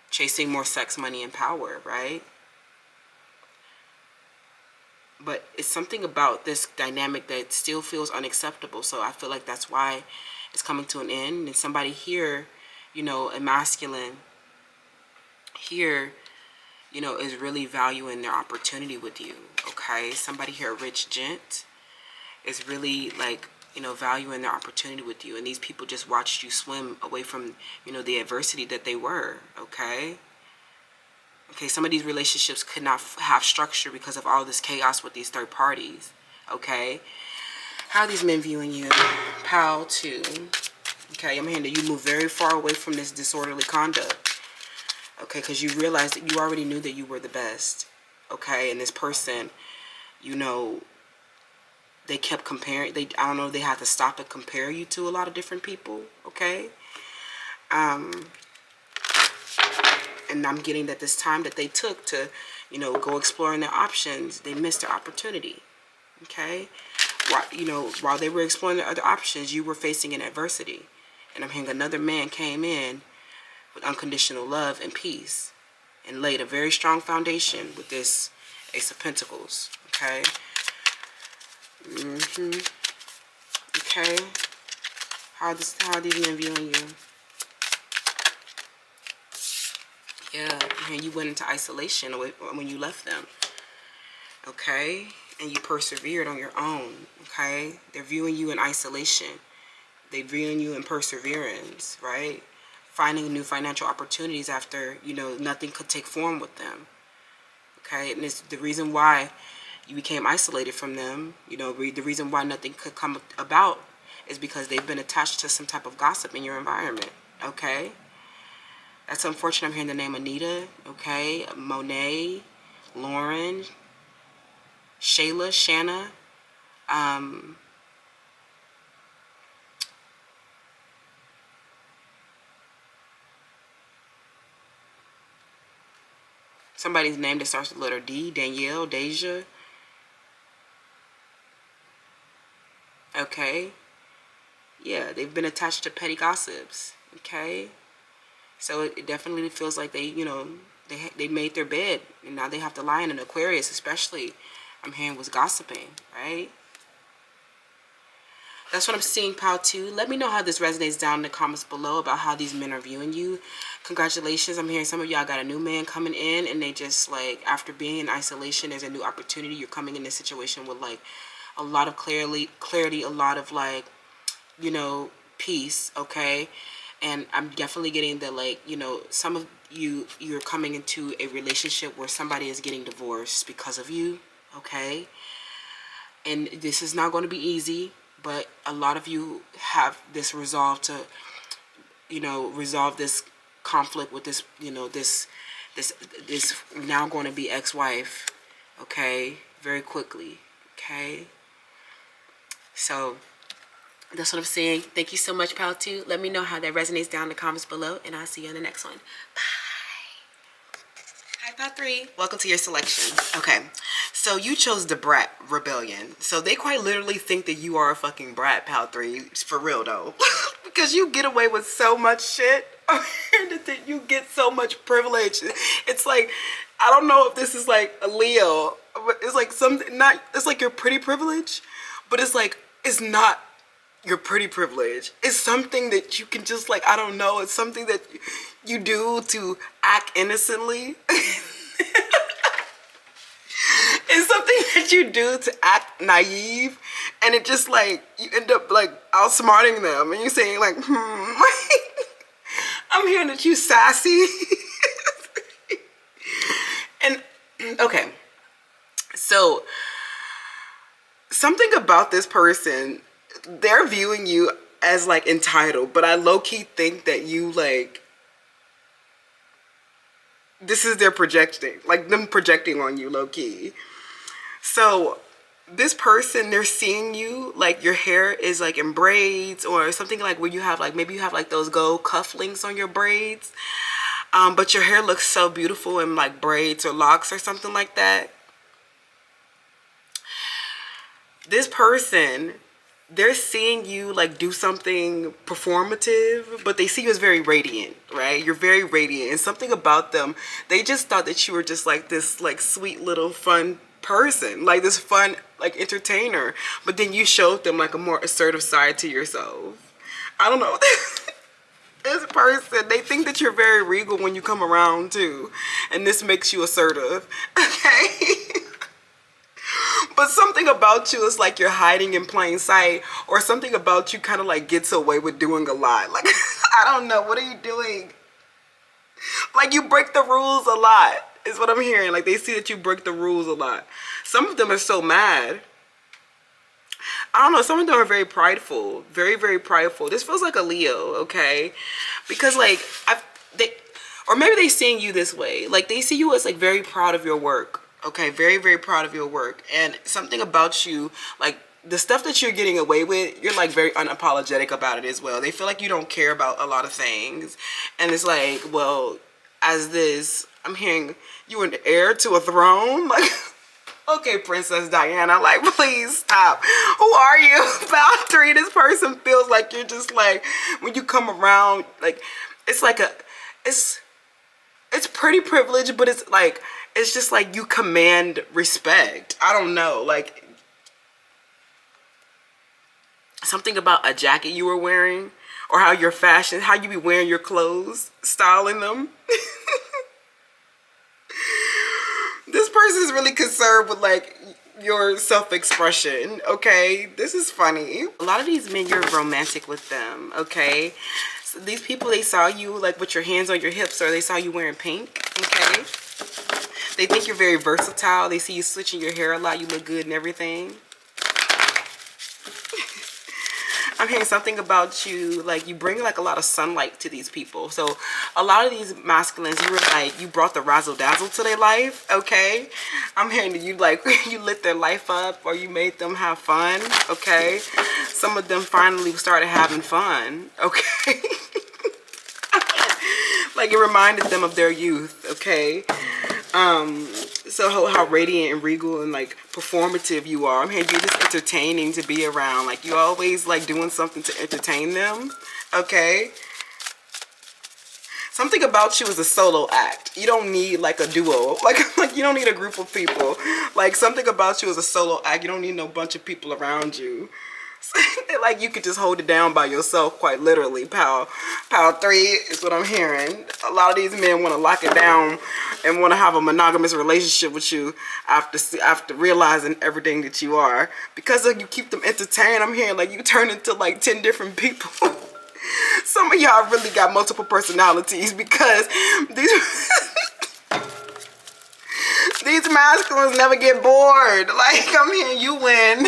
chasing more sex, money, and power, right? But it's something about this dynamic that still feels unacceptable. So I feel like that's why it's coming to an end. And somebody here, a masculine here, is really valuing their opportunity with you, okay? Somebody here, a rich gent, is really, like, valuing their opportunity with you. And these people just watched you swim away from, the adversity that they were, okay? Okay, some of these relationships could not have structure because of all this chaos with these third parties, okay? How are these men viewing you? POW 2. Okay, I'm hearing that you move very far away from this disorderly conduct. Okay, because you realized that you already knew that you were the best. Okay, and this person, they kept comparing. I don't know, they had to stop and compare you to a lot of different people. Okay. And I'm getting that this time that they took to, go exploring their options, they missed their opportunity. Okay. While they were exploring their other options, you were facing an adversity. And I'm hearing another man came in with unconditional love and peace and laid a very strong foundation with this Ace of Pentacles. Okay. Okay. How are these men viewing you? Yeah, and you went into isolation when you left them. okay? And you persevered on your own, okay? They're viewing you in isolation. They're viewing you in perseverance, right? Finding new financial opportunities after, you know, nothing could take form with them, okay? And it's the reason why you became isolated from them, you know, the reason why nothing could come about is because they've been attached to some type of gossip in your environment, okay? That's unfortunate. I'm hearing the name Anita, okay? Monet, Lauren, Shayla, Shanna, somebody's name that starts with the letter D, Danielle, Deja, okay? Yeah, they've been attached to petty gossips, okay? So it definitely feels like they, you know, they made their bed and now they have to lie in an Aquarius, especially, I'm hearing, was gossiping, right? That's what I'm seeing, pal, too. Let me know how this resonates down in the comments below about how these men are viewing you. Congratulations. I'm hearing some of y'all got a new man coming in, and they just, like, after being in isolation, there's a new opportunity. You're coming in this situation with, like, a lot of clarity, a lot of, like, you know, peace, okay? And I'm definitely getting the, like, you know, some of you're coming into a relationship where somebody is getting divorced because of you, okay? And this is not going to be easy, but a lot of you have this resolve to, you know, resolve this conflict with this, you know, this now going to be ex-wife, okay, very quickly, okay? So that's what I'm saying. Thank you so much, pal, too. Let me know how that resonates down in the comments below, and I'll see you in the next one. Bye. Hi, pal 3. Welcome to your selection. Okay, so you chose the brat rebellion. So they quite literally think that you are a fucking brat, pal 3. For real, though. Because you get away with so much shit. That you get so much privilege. It's like, I don't know if this is like a Leo. It's like something, not, it's like your pretty privilege, but it's like, it's not your pretty privilege. It's something that you can just, like, I don't know, it's something that you do to act innocently. It's something that you do to act naive, and it just, like, you end up, like, outsmarting them, and you're saying, like, I'm hearing that you sassy. And, okay, so something about this person, they're viewing you as, like, entitled, but I low-key think that you, like, this is their projecting, like, them projecting on you low-key. So this person, they're seeing you, like, your hair is, like, in braids or something, like, where you have, like, maybe you have, like, those gold cufflinks on your braids, but your hair looks so beautiful in, like, braids or locks or something like that. This person, they're seeing you, like, do something performative, but they see you as very radiant, right? You're very radiant, and something about them, they just thought that you were just, like, this, like, sweet little fun person, like this fun, like, entertainer, but then you showed them, like, a more assertive side to yourself. I don't know. This person, they think that you're very regal when you come around too, and this makes you assertive, okay? But something about you is like you're hiding in plain sight, or something about you kind of, like, gets away with doing a lot. Like, I don't know, what are you doing? Like, you break the rules a lot, is what I'm hearing. Like, they see that you break the rules a lot. Some of them are so mad. I don't know, some of them are very prideful. Very, very prideful. This feels like a Leo, okay? Because, like, or maybe they seeing you this way. Like, they see you as, like, very proud of your work. Okay, very, very proud of your work. And something about you, like, the stuff that you're getting away with, you're, like, very unapologetic about it as well. They feel like you don't care about a lot of things. And it's like, well, as this, I'm hearing you an heir to a throne. Like, okay, Princess Diana, like, please stop. Who are you? About 3, this person feels like you're just, like, when you come around, like, it's like it's pretty privilege, but it's like, it's just like you command respect. I don't know, like, something about a jacket you were wearing, or how your fashion, how you be wearing your clothes, styling them. This person is really concerned with like your self-expression, okay? This is funny. A lot of these men, you're romantic with them, okay? So these people, they saw you like with your hands on your hips, or they saw you wearing pink, okay? They think you're very versatile. They see you switching your hair a lot. You look good and everything. I'm hearing something about you, like you bring like a lot of sunlight to these people. So a lot of these masculines, you were like, you brought the razzle dazzle to their life, okay? I'm hearing that you like, you lit their life up, or you made them have fun, okay? Some of them finally started having fun, okay? Like it reminded them of their youth, okay? So how radiant and regal and like performative you are. I'm hearing you're just entertaining to be around. Like you always like doing something to entertain them, okay? Something about you is a solo act. You don't need like a duo. Like you don't need a group of people. Like something about you is a solo act. You don't need no bunch of people around you. Like you could just hold it down by yourself, quite literally. Pal 3 is what I'm hearing. A lot of these men want to lock it down and want to have a monogamous relationship with you after realizing everything that you are. Because like, you keep them entertained, I'm hearing like you turn into like 10 different people. Some of y'all really got multiple personalities, because these these masculines never get bored. Like I'm hearing you win.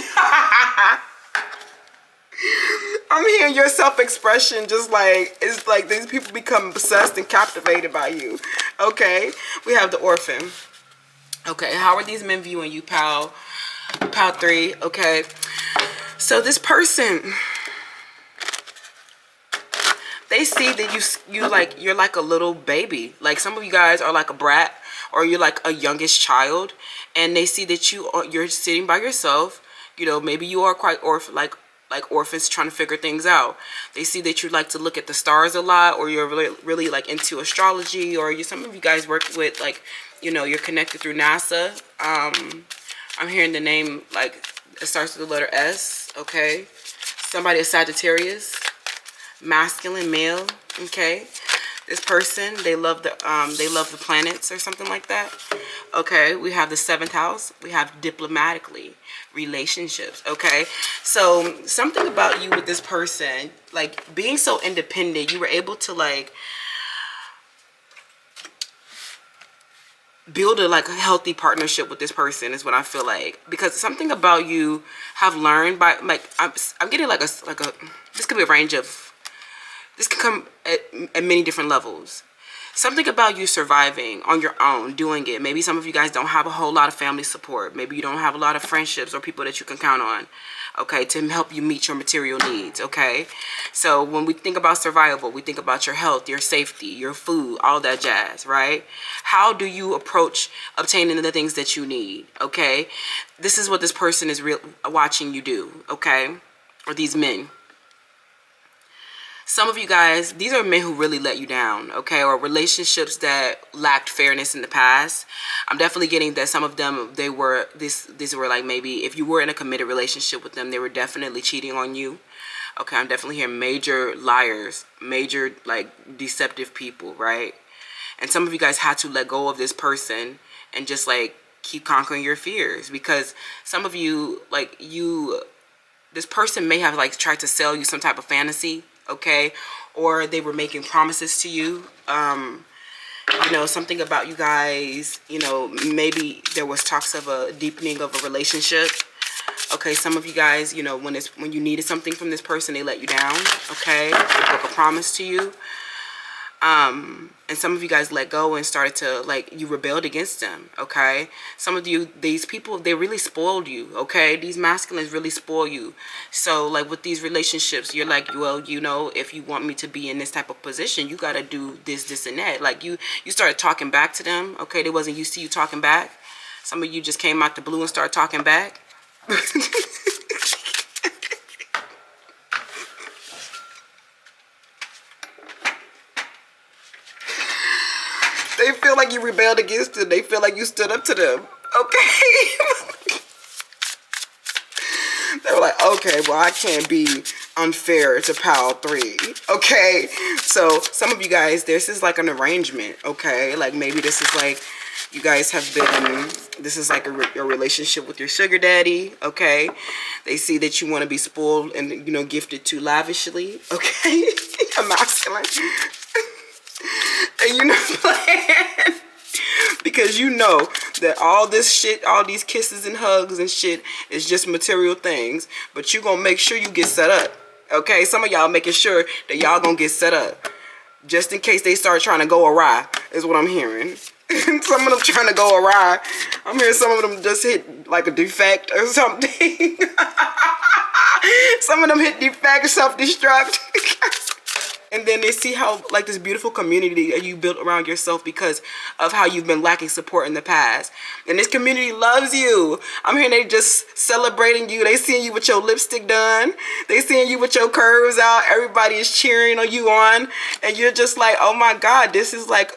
I'm hearing your self-expression just like, it's like these people become obsessed and captivated by you. Okay, we have the orphan. Okay, how are these men viewing you, pal 3? Okay, so this person, they see that you're like a little baby. Like some of you guys are like a brat, or you're like a youngest child, and they see that you're sitting by yourself. You know, maybe you are quite like orphans trying to figure things out. They see that you like to look at the stars a lot, or you're really like into astrology, or some of you guys work with like, you know, you're connected through NASA. I'm hearing the name like it starts with the letter S. Okay, somebody, a Sagittarius, masculine, male. Okay, this person, they love the planets or something like that. Okay, we have the 7th house. We have diplomatically, relationships. Okay, so something about you with this person, like being so independent, you were able to like build a like a healthy partnership with this person, is what I feel like. Because something about you have learned by like, I'm getting like a this could be a range of, this can come at many different levels. Something about you surviving on your own, doing it. Maybe some of you guys don't have a whole lot of family support. Maybe you don't have a lot of friendships or people that you can count on, okay, to help you meet your material needs, okay? So when we think about survival, we think about your health, your safety, your food, all that jazz, right? How do you approach obtaining the things that you need, okay? This is what this person is watching you do, okay? Or these men. Some of you guys, these are men who really let you down, okay? Or relationships that lacked fairness in the past. I'm definitely getting that some of them, these were like, maybe if you were in a committed relationship with them, they were definitely cheating on you. Okay, I'm definitely hearing major liars, major like deceptive people, right? And some of you guys had to let go of this person and just like keep conquering your fears, because some of you, like this person may have like tried to sell you some type of fantasy, okay, or they were making promises to you. You know, something about you guys, you know, maybe there was talks of a deepening of a relationship. Okay, some of you guys, you know, when you needed something from this person, they let you down, okay? They broke a promise to you. And some of you guys let go and started to, like, you rebelled against them, okay? Some of you, these people, they really spoiled you, okay? These masculines really spoil you. So, like, with these relationships, you're like, well, you know, if you want me to be in this type of position, you got to do this, this, and that. Like, you started talking back to them, okay? They wasn't used to you talking back. Some of you just came out the blue and started talking back. They feel like you rebelled against them. They feel like you stood up to them. Okay? They were like, okay, well, I can't be unfair to pal 3. Okay? So some of you guys, this is like an arrangement. Okay? Like maybe this is like, You guys have been, this is like a relationship with your sugar daddy, okay? They see that you want to be spoiled and, you know, gifted too lavishly, okay? A masculine. And you're not playing. Because you know that all this shit, all these kisses and hugs and shit is just material things. But you gonna make sure you get set up, okay? Some of y'all making sure that y'all gonna get set up. Just in case they start trying to go awry, is what I'm hearing. Some of them trying to go awry. I'm hearing some of them just hit like a defect or something. Some of them hit defect, self-destruct. And then they see how, like, this beautiful community that you built around yourself because of how you've been lacking support in the past. And this community loves you. I'm hearing they just celebrating you. They seeing you with your lipstick done. They seeing you with your curves out. Everybody is cheering on you on. And you're just like, oh my God, this is like,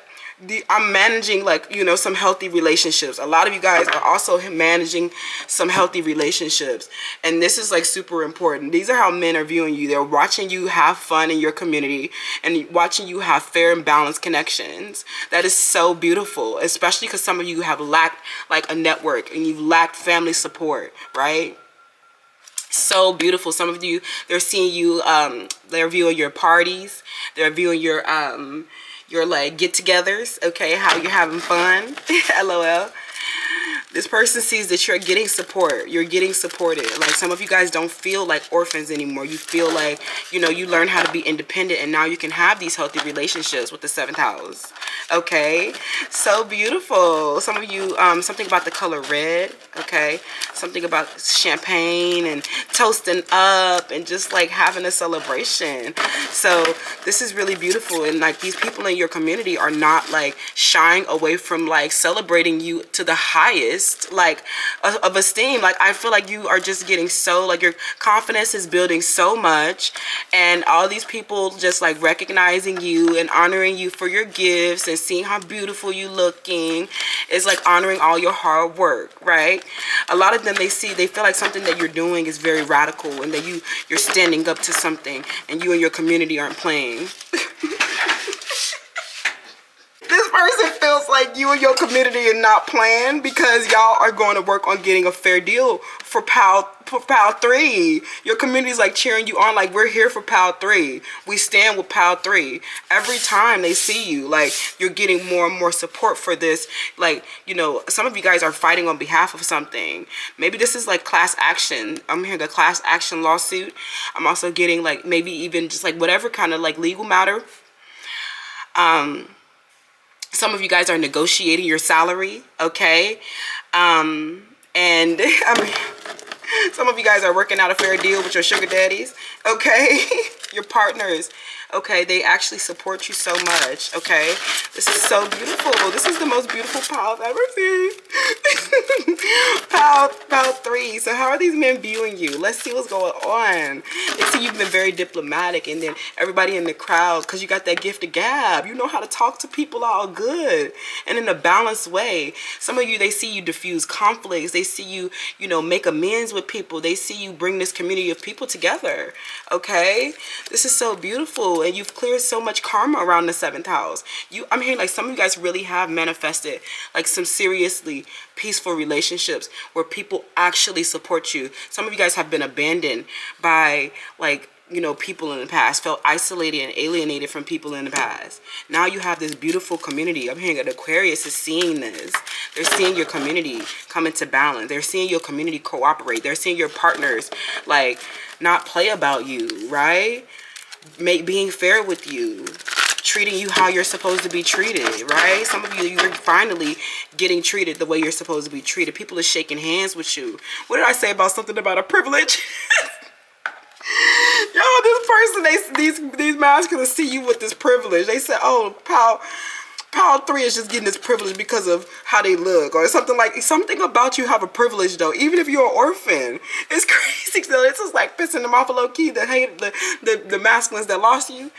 I'm managing, like, you know, some healthy relationships. A lot of you guys are also managing some healthy relationships, and this is like super important. These are how men are viewing you. They're watching you have fun in your community and watching you have fair and balanced connections. That is so beautiful, especially because some of you have lacked like a network and you've lacked family support, right? So beautiful. Some of you, they're seeing you, they're viewing your parties, they're viewing your like get-togethers, okay, how you're having fun. LOL. This person sees that you're getting support. You're getting supported. Like, some of you guys don't feel like orphans anymore. You feel like, you know, you learn how to be independent, and now you can have these healthy relationships with the 7th house. Okay? So beautiful. Some of you, something about the color red, okay? Something about champagne and toasting up and just like having a celebration. So this is really beautiful. And like, these people in your community are not like shying away from like celebrating you to the highest like of esteem. Like, I feel like you are just getting so, like, your confidence is building so much, and all these people just like recognizing you and honoring you for your gifts and seeing how beautiful you looking is like honoring all your hard work, right? A lot of them, they feel like something that you're doing is very radical and that you're standing up to something, and you and your community aren't playing. This person feels like you and your community are not playing because y'all are going to work on getting a fair deal for PAL 3. Your community is like cheering you on, like, we're here for PAL 3. We stand with PAL 3. Every time they see you, like, you're getting more and more support for this. Like, you know, some of you guys are fighting on behalf of something. Maybe this is like class action. I'm hearing a class action lawsuit. I'm also getting like maybe even just like whatever kind of like legal matter. Some of you guys are negotiating your salary, okay? And I mean, some of you guys are working out a fair deal with your sugar daddies, okay? Your partners, okay? They actually support you so much, okay? This is so beautiful. This is the most beautiful pal I've ever seen. Pal 3. So how are these men viewing you? Let's see what's going on. They see you've been very diplomatic, and then everybody in the crowd, because you got that gift of gab. You know how to talk to people all good and in a balanced way. Some of you, they see you diffuse conflicts. They see you, you know, make amends with people. They see you bring this community of people together, okay? This is so beautiful, and you've cleared so much karma around the 7th house. I'm hearing like some of you guys really have manifested like some seriously peaceful relationships where people actually support you. Some of you guys have been abandoned by, like, you know, people in the past, felt isolated and alienated from people in the past. Now you have this beautiful community. I'm hearing that Aquarius is seeing this. They're seeing your community come into balance. They're seeing your community cooperate. They're seeing your partners like not play about you, right? Being fair with you, treating you how you're supposed to be treated, right? Some of you, you're finally getting treated the way you're supposed to be treated. People are shaking hands with you. What did I say about something about a privilege? Yo, this person, these masculines see you with this privilege. They say, oh, Pal 3 is just getting this privilege because of how they look, or something about you have a privilege though, even if you're an orphan. It's crazy. So this is like pissing them off a low key, the masculines that lost you.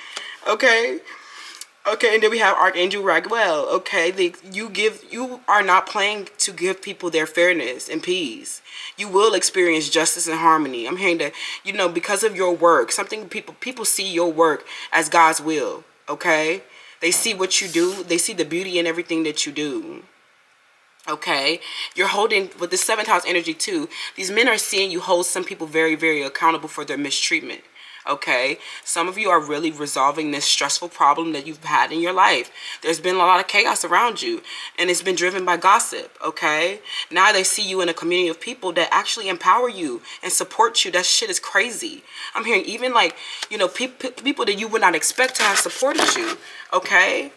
Okay. Okay, and then we have Archangel Raguel. Okay, you are not playing to give people their fairness and peace. You will experience justice and harmony. I'm hearing that, you know, because of your work, people see your work as God's will. Okay, they see what you do. They see the beauty in everything that you do. Okay, you're holding with the seventh house energy too. These men are seeing you hold some people very, very accountable for their mistreatment. Okay, some of you are really resolving this stressful problem that you've had in your life. There's been a lot of chaos around you, and it's been driven by gossip. Okay, now they see you in a community of people that actually empower you and support you. That shit is crazy. I'm hearing even like, you know, people that you would not expect to have supported you. Okay.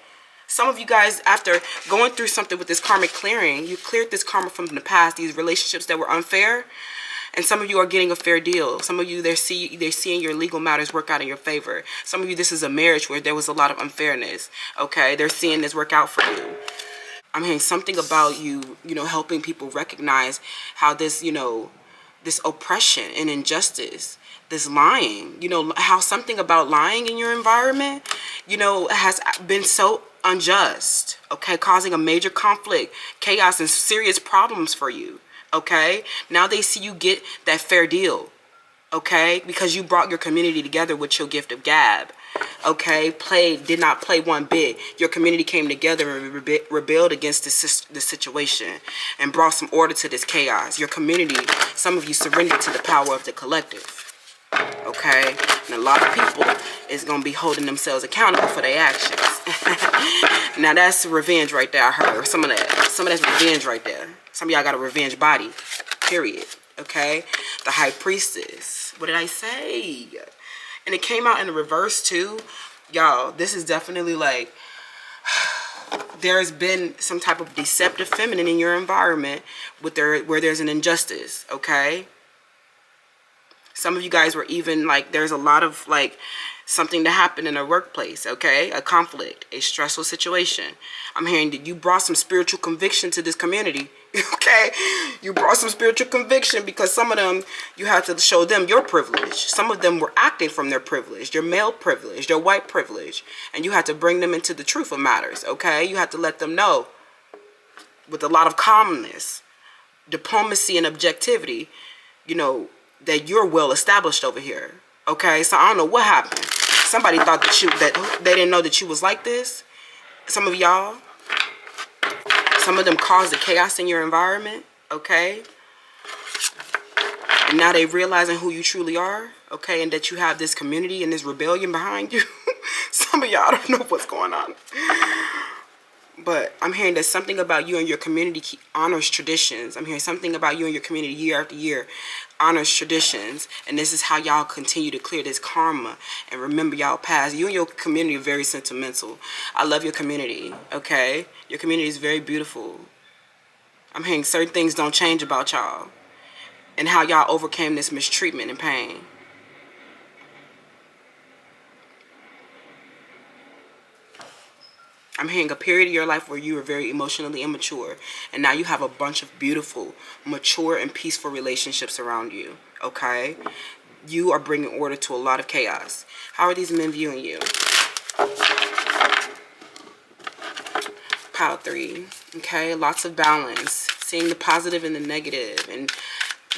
Some of you guys, after going through something with this karmic clearing, you cleared this karma from the past, these relationships that were unfair. And some of you are getting a fair deal. Some of you, they're seeing your legal matters work out in your favor. Some of you, this is a marriage where there was a lot of unfairness. Okay, they're seeing this work out for you. I'm hearing something about you, you know, helping people recognize how this, you know, this oppression and injustice, this lying, you know, how something about lying in your environment, you know, has been so unjust, okay, causing a major conflict, chaos, and serious problems for you, okay? Now they see you get that fair deal, okay, because you brought your community together with your gift of gab. Okay, did not play one bit. Your community came together and rebelled against the situation and brought some order to this chaos. Your community, some of you surrendered to the power of the collective. Okay, and a lot of people is going to be holding themselves accountable for their actions. Now that's revenge right there. I heard some of that's revenge right there. Some of y'all got a revenge body, period. Okay, the high priestess. What did I say? And it came out in the reverse too. Y'all, this is definitely like, there's been some type of deceptive feminine in your environment where there's an injustice, okay? Some of you guys were even like, there's a lot of like something that happened in a workplace, okay? A conflict, a stressful situation. I'm hearing that you brought some spiritual conviction to this community, okay? You brought some spiritual conviction because some of them, you had to show them your privilege. Some of them were acting from their privilege, their male privilege, their white privilege. And you had to bring them into the truth of matters, okay? You had to let them know with a lot of calmness, diplomacy, and objectivity, you know, that you're well established over here. Okay, so I don't know what happened. Somebody thought that they didn't know that you was like this. Some of y'all, some of them caused the chaos in your environment. Okay, and now they realizing who you truly are. Okay, and that you have this community and this rebellion behind you. Some of y'all don't know what's going on. But I'm hearing that something about you and your community honors traditions. I'm hearing something about you and your community year after year honors traditions. And this is how y'all continue to clear this karma and remember y'all past. You and your community are very sentimental. I love your community, okay? Your community is very beautiful. I'm hearing certain things don't change about y'all and how y'all overcame this mistreatment and pain. I'm hearing a period of your life where you were very emotionally immature. And now you have a bunch of beautiful, mature, and peaceful relationships around you. Okay? You are bringing order to a lot of chaos. How are these men viewing you? Pile 3. Okay? Lots of balance. Seeing the positive and the negative. And,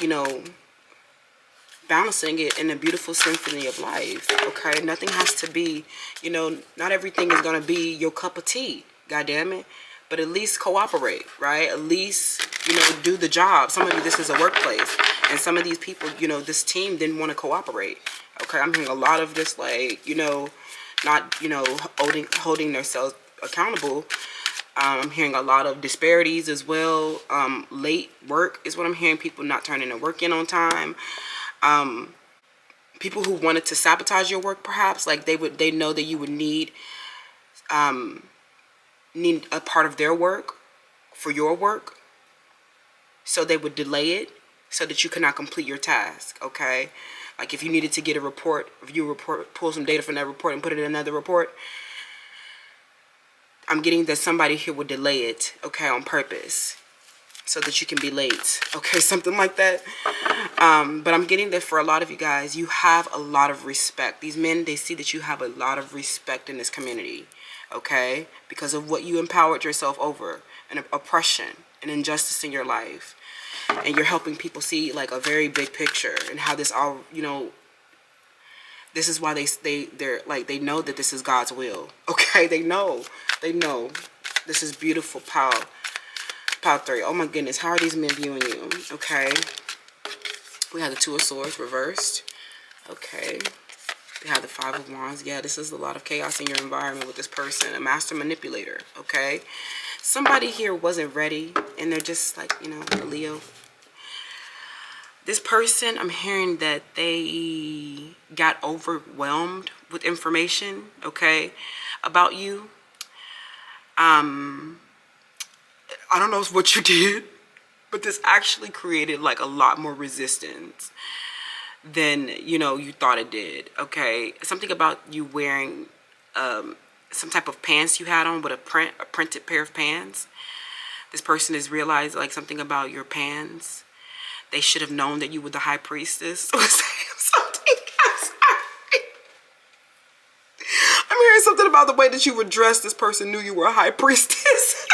you know, balancing it in a beautiful symphony of life. Okay, nothing has to be, you know, not everything is gonna be your cup of tea, god damn it, but at least cooperate, right? At least, you know, do the job. Some of you, this is a workplace, and some of these people, you know, this team didn't want to cooperate. Okay, I'm hearing a lot of this, like, you know, not, you know, holding themselves accountable. I'm hearing a lot of disparities as well. Late work is what I'm hearing. People not turning their work in on time. People who wanted to sabotage your work, perhaps, like they know that you would need a part of their work for your work, so they would delay it so that you cannot complete your task. Okay, like if you needed to get a report, pull some data from that report and put it in another report. I'm getting that somebody here would delay it, okay, on purpose, so that you can be late, okay, something like that. But I'm getting that for a lot of you guys, you have a lot of respect. These men, they see that you have a lot of respect in this community, okay, because of what you empowered yourself over, and oppression and injustice in your life. And you're helping people see like a very big picture and how this all, you know, this is why they're like, they know that this is God's will, okay? They know this is beautiful power. Pile 3. Oh my goodness. How are these men viewing you? Okay. We have the Two of Swords reversed. Okay. We have the Five of Wands. Yeah, this is a lot of chaos in your environment with this person. A master manipulator. Okay. Somebody here wasn't ready. And they're just like, you know, a Leo. This person, I'm hearing that they got overwhelmed with information, okay, about you. I don't know what you did, but this actually created like a lot more resistance than, you know, you thought it did, okay? Something about you wearing some type of pants you had on with a printed pair of pants. This person has realized like something about your pants. They should have known that you were the high priestess. Or something. I'm hearing something about the way that you were dressed. This person knew you were a high priestess.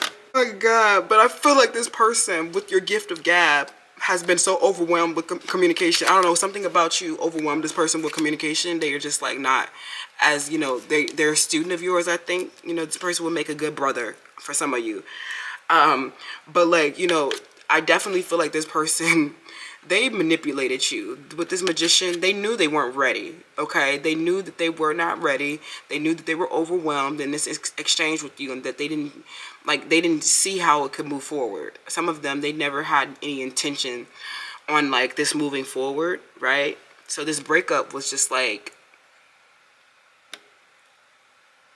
Oh my God. But I feel like this person with your gift of gab has been so overwhelmed with communication. I don't know, something about you overwhelmed this person with communication. They are just like not as, you know, they're a student of yours, I think. You know, this person would make a good brother for some of you. But like, you know, I definitely feel like this person, they manipulated you. With this Magician, they knew they weren't ready, okay? They knew that they were not ready. They knew that they were overwhelmed in this exchange with you, and that they didn't see how it could move forward. Some of them, they never had any intention on like this moving forward, right? So this breakup was just like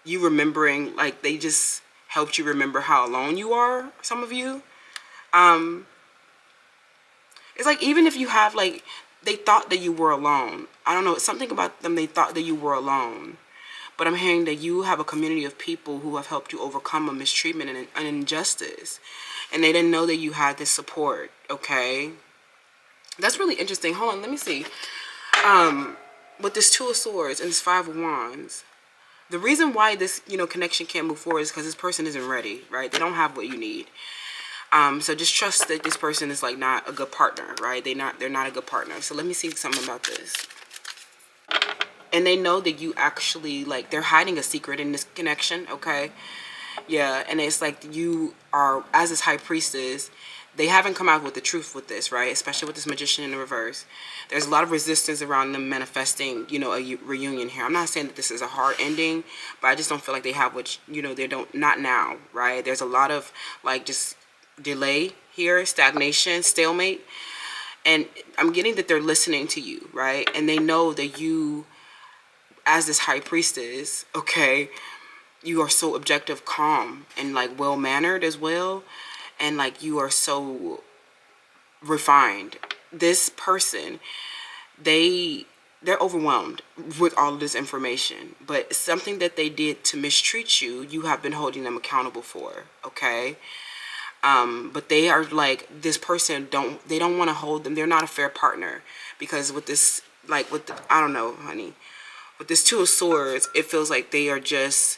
you remembering, like they just helped you remember how alone you are, some of you. It's like even if you have like, they thought that you were alone. I don't know, it's something about them, they thought that you were alone. But I'm hearing that you have a community of people who have helped you overcome a mistreatment and an injustice. And they didn't know that you had this support, okay? That's really interesting. Hold on, let me see. With this Two of Swords and this Five of Wands, the reason why this, you know, connection can't move forward is because this person isn't ready, right? They don't have what you need. So just trust that this person is like not a good partner, right? They're not a good partner. So let me see something about this. And they know that you actually, like, they're hiding a secret in this connection, okay? Yeah, and it's like you are, as this high priestess, they haven't come out with the truth with this, right? Especially with this Magician in the reverse. There's a lot of resistance around them manifesting, you know, a reunion here. I'm not saying that this is a hard ending, but I just don't feel like they have what, you know, they don't, not now, right? There's a lot of, like, just delay here, stagnation, stalemate. And I'm getting that they're listening to you, right? And they know that you, as this high priestess, okay, you are so objective, calm, and like well-mannered as well. And like you are so refined. This person, they're overwhelmed with all of this information. But something that they did to mistreat you, you have been holding them accountable for, okay? But they are like, this person they don't want to hold them. They're not a fair partner, because with this, like with the, I don't know, honey, with this Two of Swords, it feels like they are just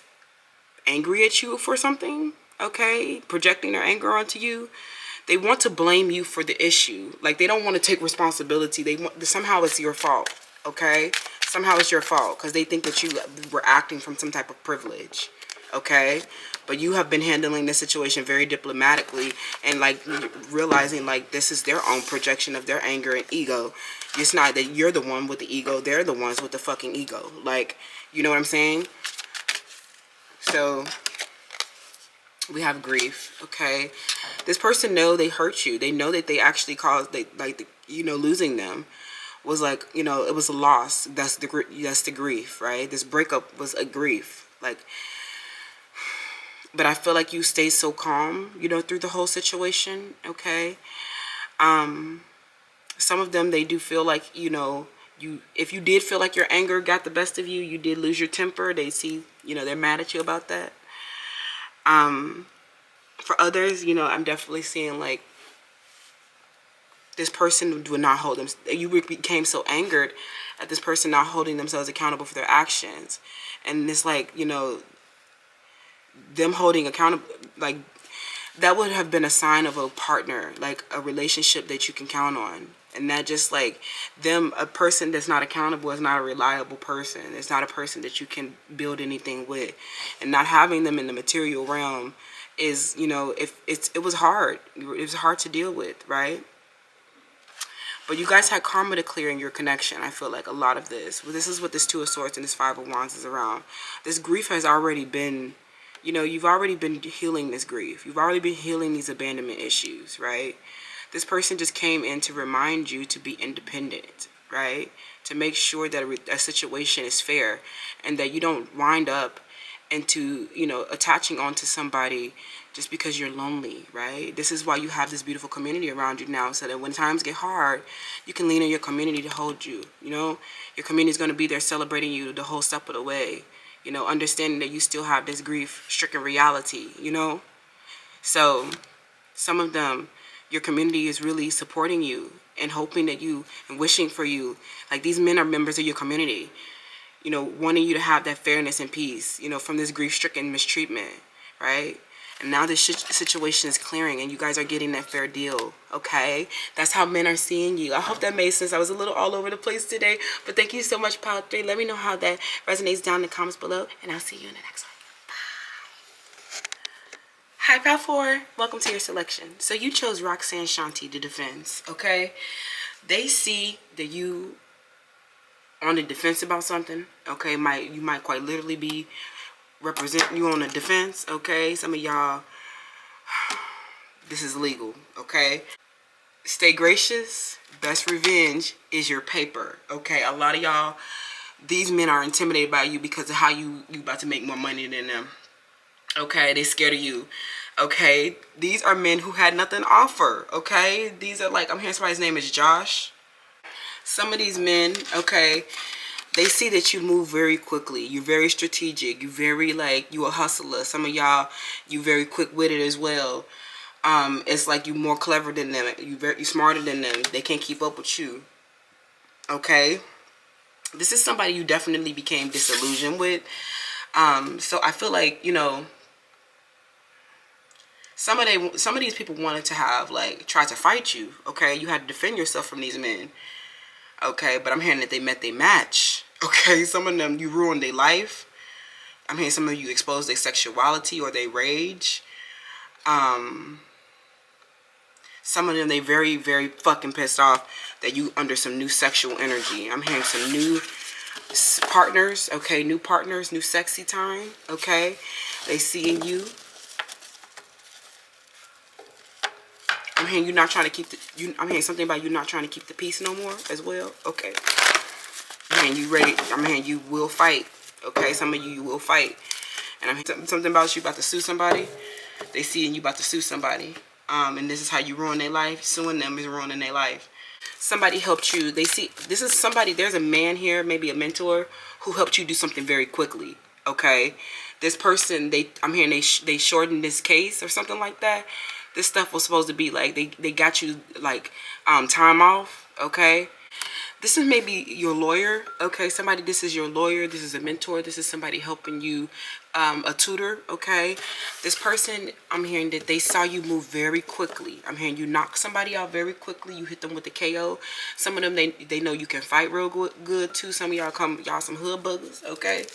angry at you for something, okay? Projecting their anger onto you. They want to blame you for the issue. Like they don't want to take responsibility. They want, somehow it's your fault, okay? Somehow it's your fault because they think that you were acting from some type of privilege, okay? But you have been handling this situation very diplomatically and like realizing like this is their own projection of their anger and ego. It's not that you're the one with the ego. They're the ones with the fucking ego. Like, you know what I'm saying? So we have grief, okay? This person know they hurt you. They know that they actually caused, you know, losing them was like, you know, it was a loss. That's the grief, right? This breakup was a grief. Like, but I feel like you stayed so calm, you know, through the whole situation, okay? Some of them, they do feel like, you know, if you did feel like your anger got the best of you, you did lose your temper. They see, you know, they're mad at you about that. For others, you know, I'm definitely seeing like this person would not hold them. You became so angered at this person not holding themselves accountable for their actions. And it's like, you know, them holding accountable, like that would have been a sign of a partner, like a relationship that you can count on. And that just like them, a person that's not accountable is not a reliable person. It's not a person that you can build anything with. And not having them in the material realm is, you know, if it was hard. It was hard to deal with, right? But you guys had karma to clear in your connection. I feel like a lot of this. Well, this is what this Two of Swords and this Five of Wands is around. This grief has already been, you know, you've already been healing this grief. You've already been healing these abandonment issues, right? This person just came in to remind you to be independent, right? To make sure that a situation is fair and that you don't wind up into, you know, attaching onto somebody just because you're lonely, right? This is why you have this beautiful community around you now, so that when times get hard, you can lean on your community to hold you, you know? Your community is going to be there celebrating you the whole step of the way, you know, understanding that you still have this grief-stricken reality, you know? So some of them, your community is really supporting you and hoping that you, and wishing for you. Like, these men are members of your community, you know, wanting you to have that fairness and peace, you know, from this grief-stricken mistreatment, right? And now this situation is clearing and you guys are getting that fair deal, okay? That's how men are seeing you. I hope that made sense. I was a little all over the place today, but thank you so much, Pile 3. Let me know how that resonates down in the comments below, and I'll see you in the next one. Hi, Pile 4. Welcome to your selection. So you chose Roxanne Shanti, the defense, okay? They see that you on the defense about something, okay? You might quite literally be representing you on the defense, okay? Some of y'all, this is legal, okay? Stay gracious. Best revenge is your paper, okay? A lot of y'all, these men are intimidated by you because of how you about to make more money than them, okay? They scared of you, okay? These are men who had nothing to offer, okay? These are like, I'm hearing somebody's name is Josh. Some of these men, okay, they see that you move very quickly. You're very strategic. You're very, like, you a hustler. Some of y'all, you very quick-witted as well. It's like you more clever than them. You smarter than them. They can't keep up with you. Okay? This is somebody you definitely became disillusioned with. So I feel like, you know, some of these people wanted to have, like, try to fight you. Okay? You had to defend yourself from these men. Okay? But I'm hearing that they met their match. Okay? Some of them, you ruined their life. I'm hearing some of you exposed their sexuality or their rage. Some of them, they very, very fucking pissed off that you under some new sexual energy. I'm hearing some new partners, okay? New partners, new sexy time, okay? They seeing you. I'm hearing you not trying to keep I'm hearing something about you not trying to keep the peace no more as well, okay? I'm hearing you ready. I'm hearing you will fight, okay? Some of you will fight. And I'm hearing something about you about to sue somebody. They seeing you about to sue somebody. And this is how you ruin their life. Suing them is ruining their life. Somebody helped you. They see, this is somebody, there's a man here, maybe a mentor, who helped you do something very quickly, okay? This person, I'm hearing they shortened this case or something like that. This stuff was supposed to be like, they got you, like, time off, okay? This is maybe your lawyer, okay? Somebody, this is your lawyer. This is a mentor. This is somebody helping you, a tutor, okay? This person, I'm hearing that they saw you move very quickly. I'm hearing you knock somebody out very quickly. You hit them with the KO. Some of them, they know you can fight real good too. Some of y'all some hood buggers, okay?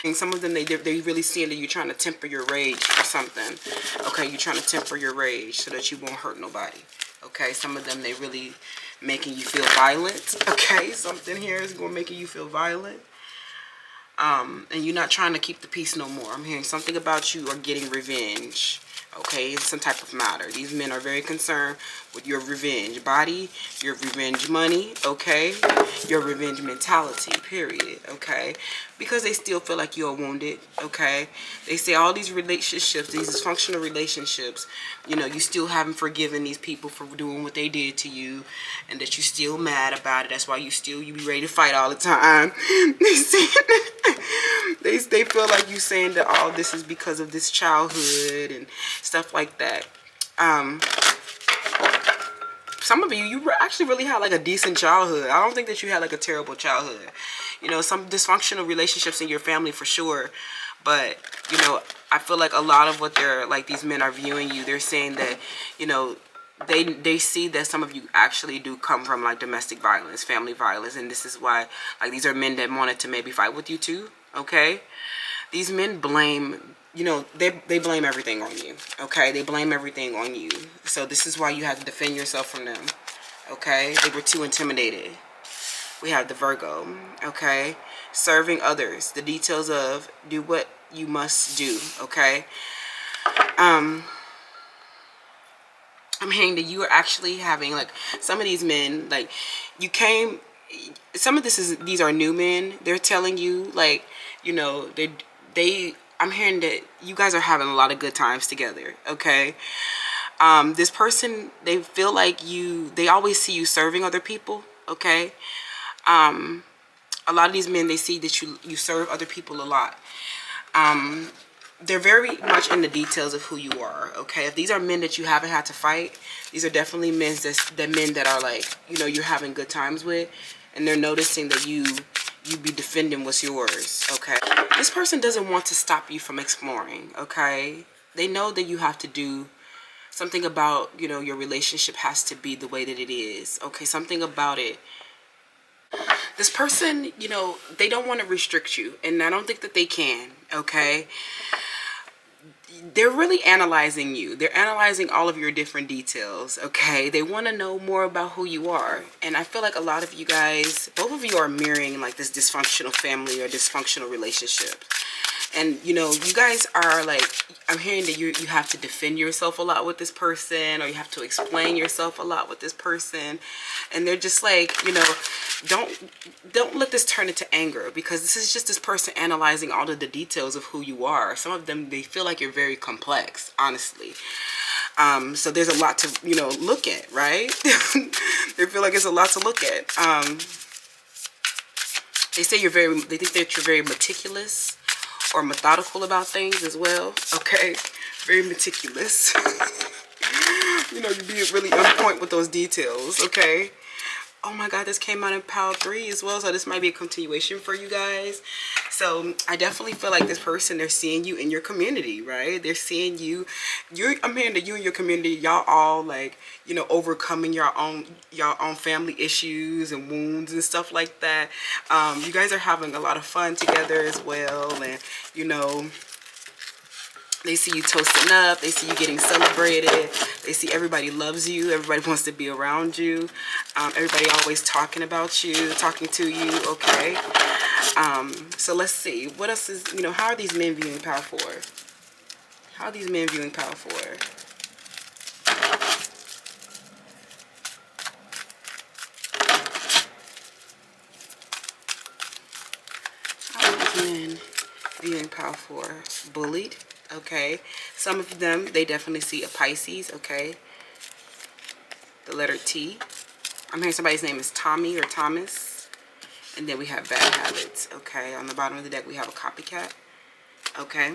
And some of them, they really seeing that you're trying to temper your rage or something, okay? You're trying to temper your rage so that you won't hurt nobody, okay? Some of them, they really making you feel violent, okay? Something here is going to make you feel violent. And you're not trying to keep the peace no more. I'm hearing something about you are getting revenge, okay? It's some type of matter. These men are very concerned with your revenge body, your revenge money, okay? Your revenge mentality, period, okay? Because they still feel like you're wounded, okay? They say all these relationships, these dysfunctional relationships, you know, you still haven't forgiven these people for doing what they did to you, and that you're still mad about it. That's why you be ready to fight all the time. They feel like you saying that all this is because of this childhood and stuff like that. Some of you actually really had like a decent childhood. I don't think that you had like a terrible childhood. You know, some dysfunctional relationships in your family for sure. But, you know, I feel like a lot of what they're, like, these men are viewing you, they're saying that, you know, they see that some of you actually do come from, like, domestic violence, family violence. And this is why, like, these are men that wanted to maybe fight with you too, okay? These men blame you know, they blame everything on you, okay? They blame everything on you. So this is why you have to defend yourself from them, okay? They were too intimidated. We have the Virgo, okay? Serving others. The details of do what you must do, okay? I'm hearing that you are actually having, like, some of these men, like, you came, some of these are new men. They're telling you, like, you know, I'm hearing that you guys are having a lot of good times together, okay? This person, they feel like they always see you serving other people, okay? A lot of these men, they see that you serve other people a lot. They're very much in the details of who you are, okay? If these are men that you haven't had to fight, these are definitely men that are, like, you know, you're having good times with, and they're noticing that you be defending what's yours, okay? This person doesn't want to stop you from exploring, okay? They know that you have to do something about, you know, your relationship has to be the way that it is, okay? Something about it. This person, you know, they don't want to restrict you, and I don't think that they can, okay? They're really analyzing you. They're analyzing all of your different details, okay? They want to know more about who you are. And I feel like a lot of you guys, both of you are mirroring, like, this dysfunctional family or dysfunctional relationship. And, you know, you guys are, like, I'm hearing that you have to defend yourself a lot with this person, or you have to explain yourself a lot with this person. And they're just like, you know, don't let this turn into anger, because this is just this person analyzing all of the details of who you are. Some of them, they feel like you're very complex, honestly. So there's a lot to, you know, look at, right? They feel like it's a lot to look at. They say they think that you're very meticulous or methodical about things as well, okay? Very meticulous. You know, you be really on point with those details, okay? Oh my God, this came out in pile 3 as well, so this might be a continuation for you guys. So I definitely feel like this person, they're seeing you in your community, right? They're seeing you. I'm hearing that you and your community, y'all all, like, you know, overcoming your own family issues and wounds and stuff like that. You guys are having a lot of fun together as well, and, you know, they see you toasting up. They see you getting celebrated. They see everybody loves you. Everybody wants to be around you. Everybody always talking about you, talking to you, okay? So let's see. What else is, you know, how are these men viewing Power 4? How are these men viewing Power 4? How are these men viewing Power 4? Bullied. Okay, some of them, they definitely see a Pisces, okay? The letter T. I'm hearing somebody's name is Tommy or Thomas. And then we have bad habits, okay? On the bottom of the deck, we have a copycat, okay?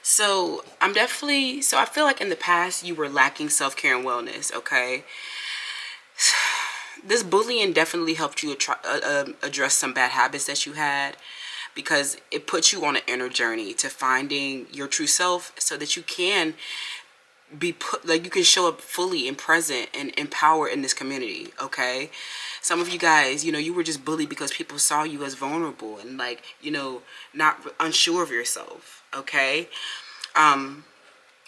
So I feel like in the past, you were lacking self-care and wellness, okay? This bullying definitely helped you address some bad habits that you had, because it puts you on an inner journey to finding your true self, so that you can you can show up fully and present and empowered in this community, okay? Some of you guys, you know, you were just bullied because people saw you as vulnerable and, like, you know, not unsure of yourself, okay?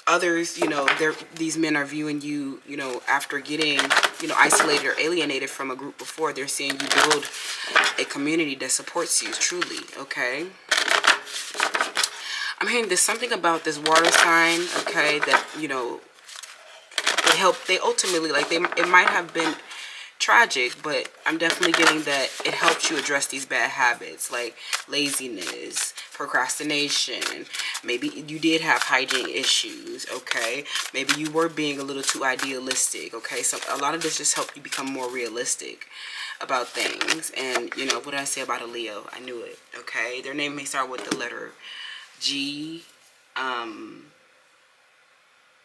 Others, you know, these men are viewing you, you know, after getting, you know, isolated or alienated from a group before. They're seeing you build a community that supports you truly, okay? I'm hearing there's something about this water sign, okay, that, you know, they ultimately, like, it might have been tragic, but I'm definitely getting that it helps you address these bad habits, like laziness, procrastination. Maybe you did have hygiene issues, okay? Maybe you were being a little too idealistic, okay? So a lot of this just helped you become more realistic about things. And, you know, what did I say about a Leo? I knew it, okay? Their name may start with the letter G,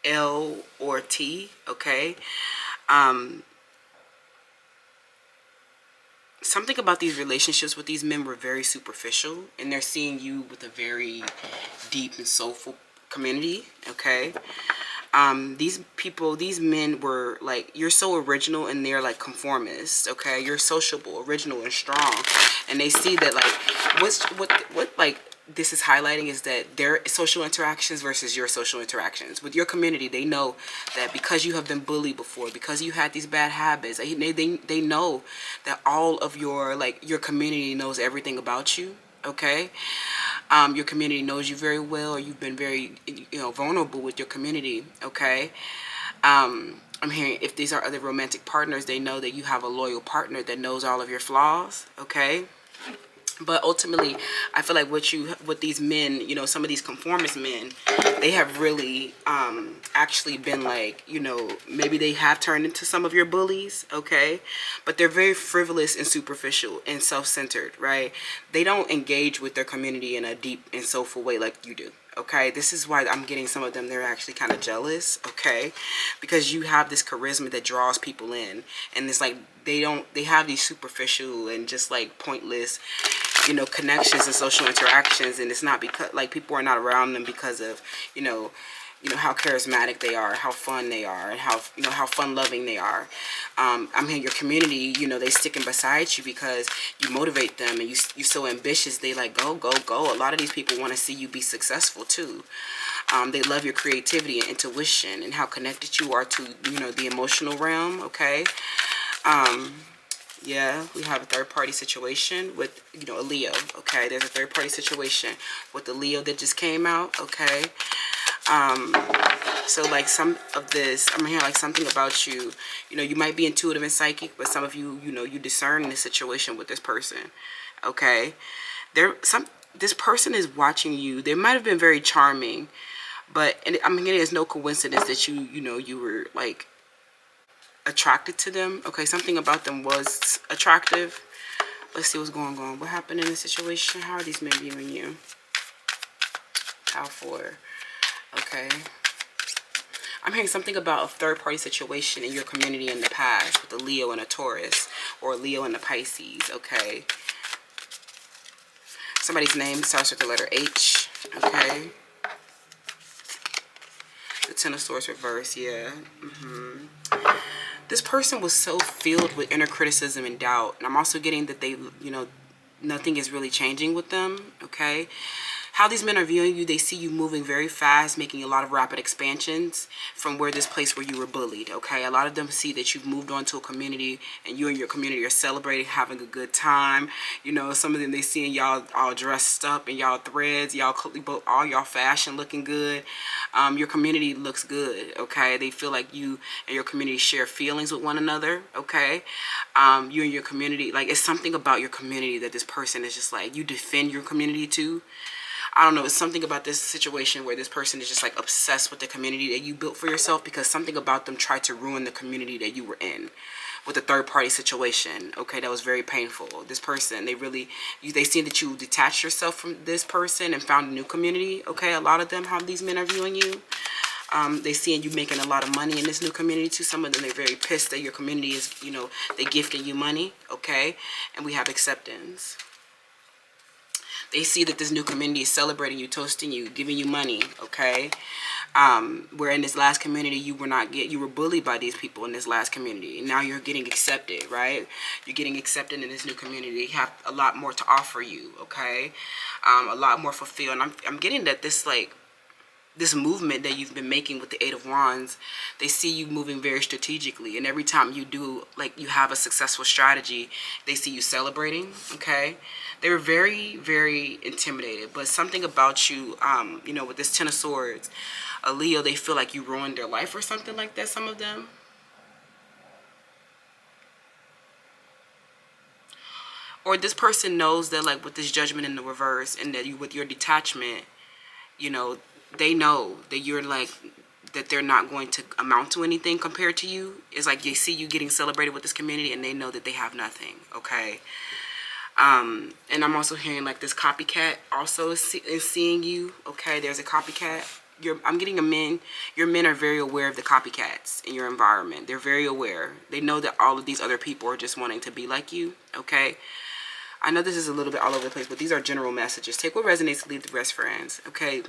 L, or T, okay? Something about these relationships with these men were very superficial, and they're seeing you with a very deep and soulful community, okay? These men were like, you're so original, and they're like conformist, okay? You're sociable, original, and strong, and they see that, like, what like this is highlighting is that their social interactions versus your social interactions with your community. They know that because you have been bullied before, because you had these bad habits, they know that all of your, like, your community knows everything about you. Okay. Your community knows you very well, or you've been very, vulnerable with your community. Okay. I'm hearing if these are other romantic partners, they know that you have a loyal partner that knows all of your flaws. Okay. But ultimately, I feel like what these men, some of these conformist men, they have really actually been like, maybe they have turned into some of your bullies, okay? But they're very frivolous and superficial and self-centered, right? They don't engage with their community in a deep and soulful way like you do. Okay, this is why I'm getting some of them, they're actually kind of jealous, okay? Because you have this charisma that draws people in, and it's like they have these superficial and just like pointless, connections and social interactions, and it's not because, like, people are not around them because of, how charismatic they are, how fun they are, and how fun loving they are. I'm hearing your community, they sticking beside you because you motivate them, and you're so ambitious. They like, go, go, go. A lot of these people want to see you be successful too. They love your creativity and intuition and how connected you are to, the emotional realm. Okay. Yeah, we have a third-party situation with, a Leo. Okay, there's a third-party situation with the Leo that just came out. Okay. So like some of this, I'm hearing like something about you, you might be intuitive and psychic, but some of you, you discern the situation with this person. Okay. This person is watching you. They might have been very charming, but, and I'm getting, it's no coincidence that you were like attracted to them. Okay, something about them was attractive. Let's see what's going on. What happened in the situation? How are these men viewing you? How for? Okay. I'm hearing something about a third-party situation in your community in the past with a Leo and a Taurus, or a Leo and a Pisces. Okay. Somebody's name starts with the letter H. Okay. The Ten of Swords reverse. Yeah. This person was so filled with inner criticism and doubt. And I'm also getting that they, nothing is really changing with them. Okay. How these men are viewing you, they see you moving very fast, making a lot of rapid expansions from this place where you were bullied. Okay. A lot of them see that you've moved on to a community, and you and your community are celebrating, having a good time. Some of them, they seeing y'all all dressed up in y'all threads, all y'all fashion looking good. Your community looks good. Okay. They feel like you and your community share feelings with one another. Okay. You and your community, like, it's something about your community that this person is just like, you defend your community too. I don't know, it's something about this situation where this person is just like obsessed with the community that you built for yourself, because something about them tried to ruin the community that you were in with a third-party situation. Okay, that was very painful. This person, they see that you detached yourself from this person and found a new community. Okay, a lot of them, how these men are viewing you. They seeing you making a lot of money in this new community too. Some of them, they're very pissed that your community is, they gifting you money. Okay, and we have acceptance. They see that this new community is celebrating you, toasting you, giving you money, okay? Where in this last community, you were bullied by these people in this last community. And now you're getting accepted, right? You're getting accepted in this new community. They have a lot more to offer you, okay? A lot more fulfilled. And I'm getting that this movement that you've been making with the Eight of Wands, they see you moving very strategically, and every time you do, like, you have a successful strategy, they see you celebrating. Okay, they were very, very intimidated, but something about you, with this Ten of Swords, a Leo, they feel like you ruined their life or something like that. Some of them, or this person knows that, like, with this Judgment in the reverse, and that you, with your detachment, they know that you're like, that they're not going to amount to anything compared to you. It's like they see you getting celebrated with this community, and they know that they have nothing. Okay. And I'm also hearing like this copycat also is seeing you. Okay, there's a copycat. I'm getting your men are very aware of the copycats in your environment. They're very aware. They know that all of these other people are just wanting to be like you. Okay. I know this is a little bit all over the place, but these are general messages. Take what resonates, leave the rest, friends. Okay.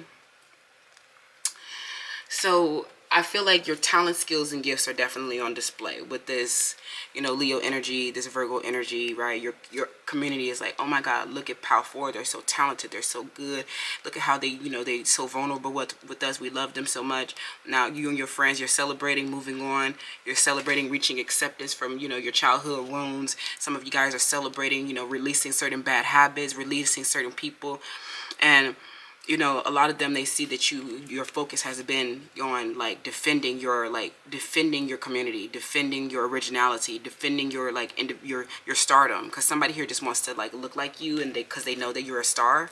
So I feel like your talent, skills, and gifts are definitely on display with this, Leo energy, this Virgo energy, right? Your community is like, oh my God, look at Power 4. They're so talented. They're so good. Look at how they so vulnerable with us. We love them so much. Now you and your friends, you're celebrating, moving on. You're celebrating reaching acceptance from, your childhood wounds. Some of you guys are celebrating, releasing certain bad habits, releasing certain people. And a lot of them, they see that your focus has been on like defending your community, defending your originality, defending your your stardom, because somebody here just wants to like look like you, and because they know that you're a star.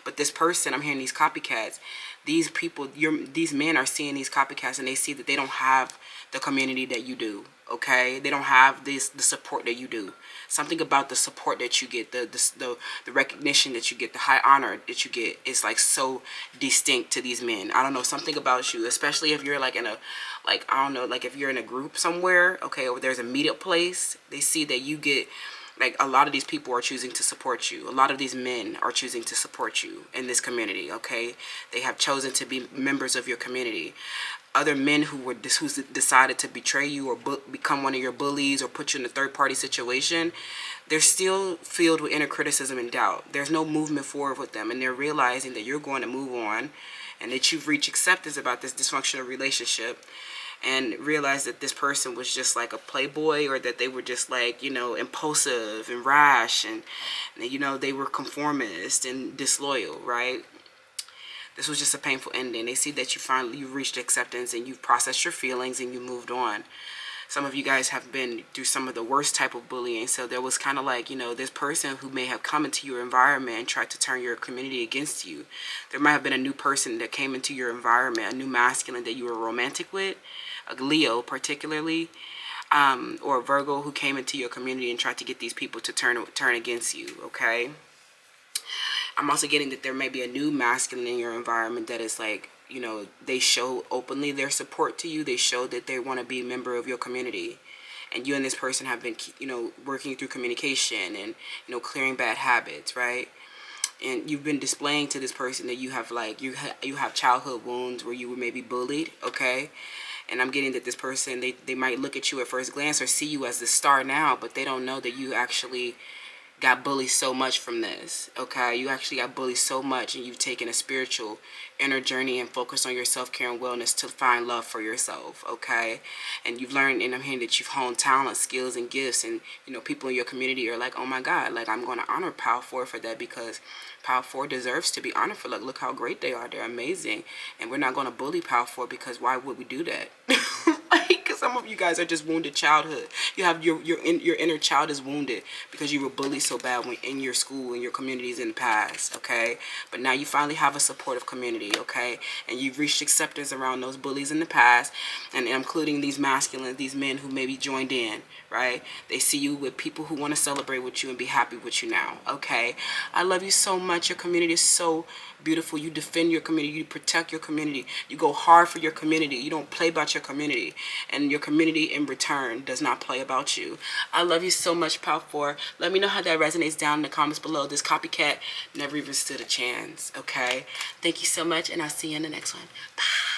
But this person, I'm hearing these copycats, these people, these men are seeing these copycats, and they see that they don't have the community that you do. Okay, they don't have the support that you do. Something about the support that you get, the recognition that you get, the high honor that you get is like so distinct to these men. I don't know, something about you, especially if you're like in a, like, I don't know, like if you're in a group somewhere, okay, or there's a meetup place, they see that you get, like, a lot of these people are choosing to support you. A lot of these men are choosing to support you in this community, okay? They have chosen to be members of your community. Other men who decided to betray you or become one of your bullies or put you in a third-party situation, they're still filled with inner criticism and doubt. There's no movement forward with them, and they're realizing that you're going to move on and that you've reached acceptance about this dysfunctional relationship, and realize that this person was just like a playboy, or that they were just like, impulsive and rash, and they were conformist and disloyal, right? This was just a painful ending. They see that you've reached acceptance and you've processed your feelings and you moved on. Some of you guys have been through some of the worst type of bullying. So there was kind of like, this person who may have come into your environment and tried to turn your community against you. There might have been a new person that came into your environment, a new masculine that you were romantic with, a Leo particularly, or a Virgo who came into your community and tried to get these people to turn against you, okay? I'm also getting that there may be a new masculine in your environment that is like, they show openly their support to you. They show that they want to be a member of your community. And you and this person have been, working through communication and, clearing bad habits, right? And you've been displaying to this person that you have like, you have childhood wounds where you were maybe bullied, okay? And I'm getting that this person, they might look at you at first glance or see you as the star now, but they don't know that you actually got bullied so much from this, okay? You actually got bullied so much, and you've taken a spiritual inner journey and focused on your self-care and wellness to find love for yourself, okay? And you've learned, and I'm hearing that you've honed talent, skills, and gifts, and people in your community are like, oh my God, like, I'm going to honor Power 4 for that, because Power 4 deserves to be honored for, like, look how great they are. They're amazing, and we're not going to bully Power 4, because why would we do that? Like, some of you guys are just wounded childhood. You have your inner child is wounded because you were bullied so bad when in your school and your communities in the past, okay? But now you finally have a supportive community, okay? And you've reached acceptance around those bullies in the past, and including these masculines, these men who maybe joined in, right? They see you with people who want to celebrate with you and be happy with you now, okay? I love you so much. Your community is so beautiful. You defend your community. You protect your community. You go hard for your community. You don't play about your community. And your community in return does not play about you. I love you so much, Power 4. Let me know how that resonates down in the comments below. This copycat never even stood a chance, okay? Thank you so much, and I'll see you in the next one. Bye.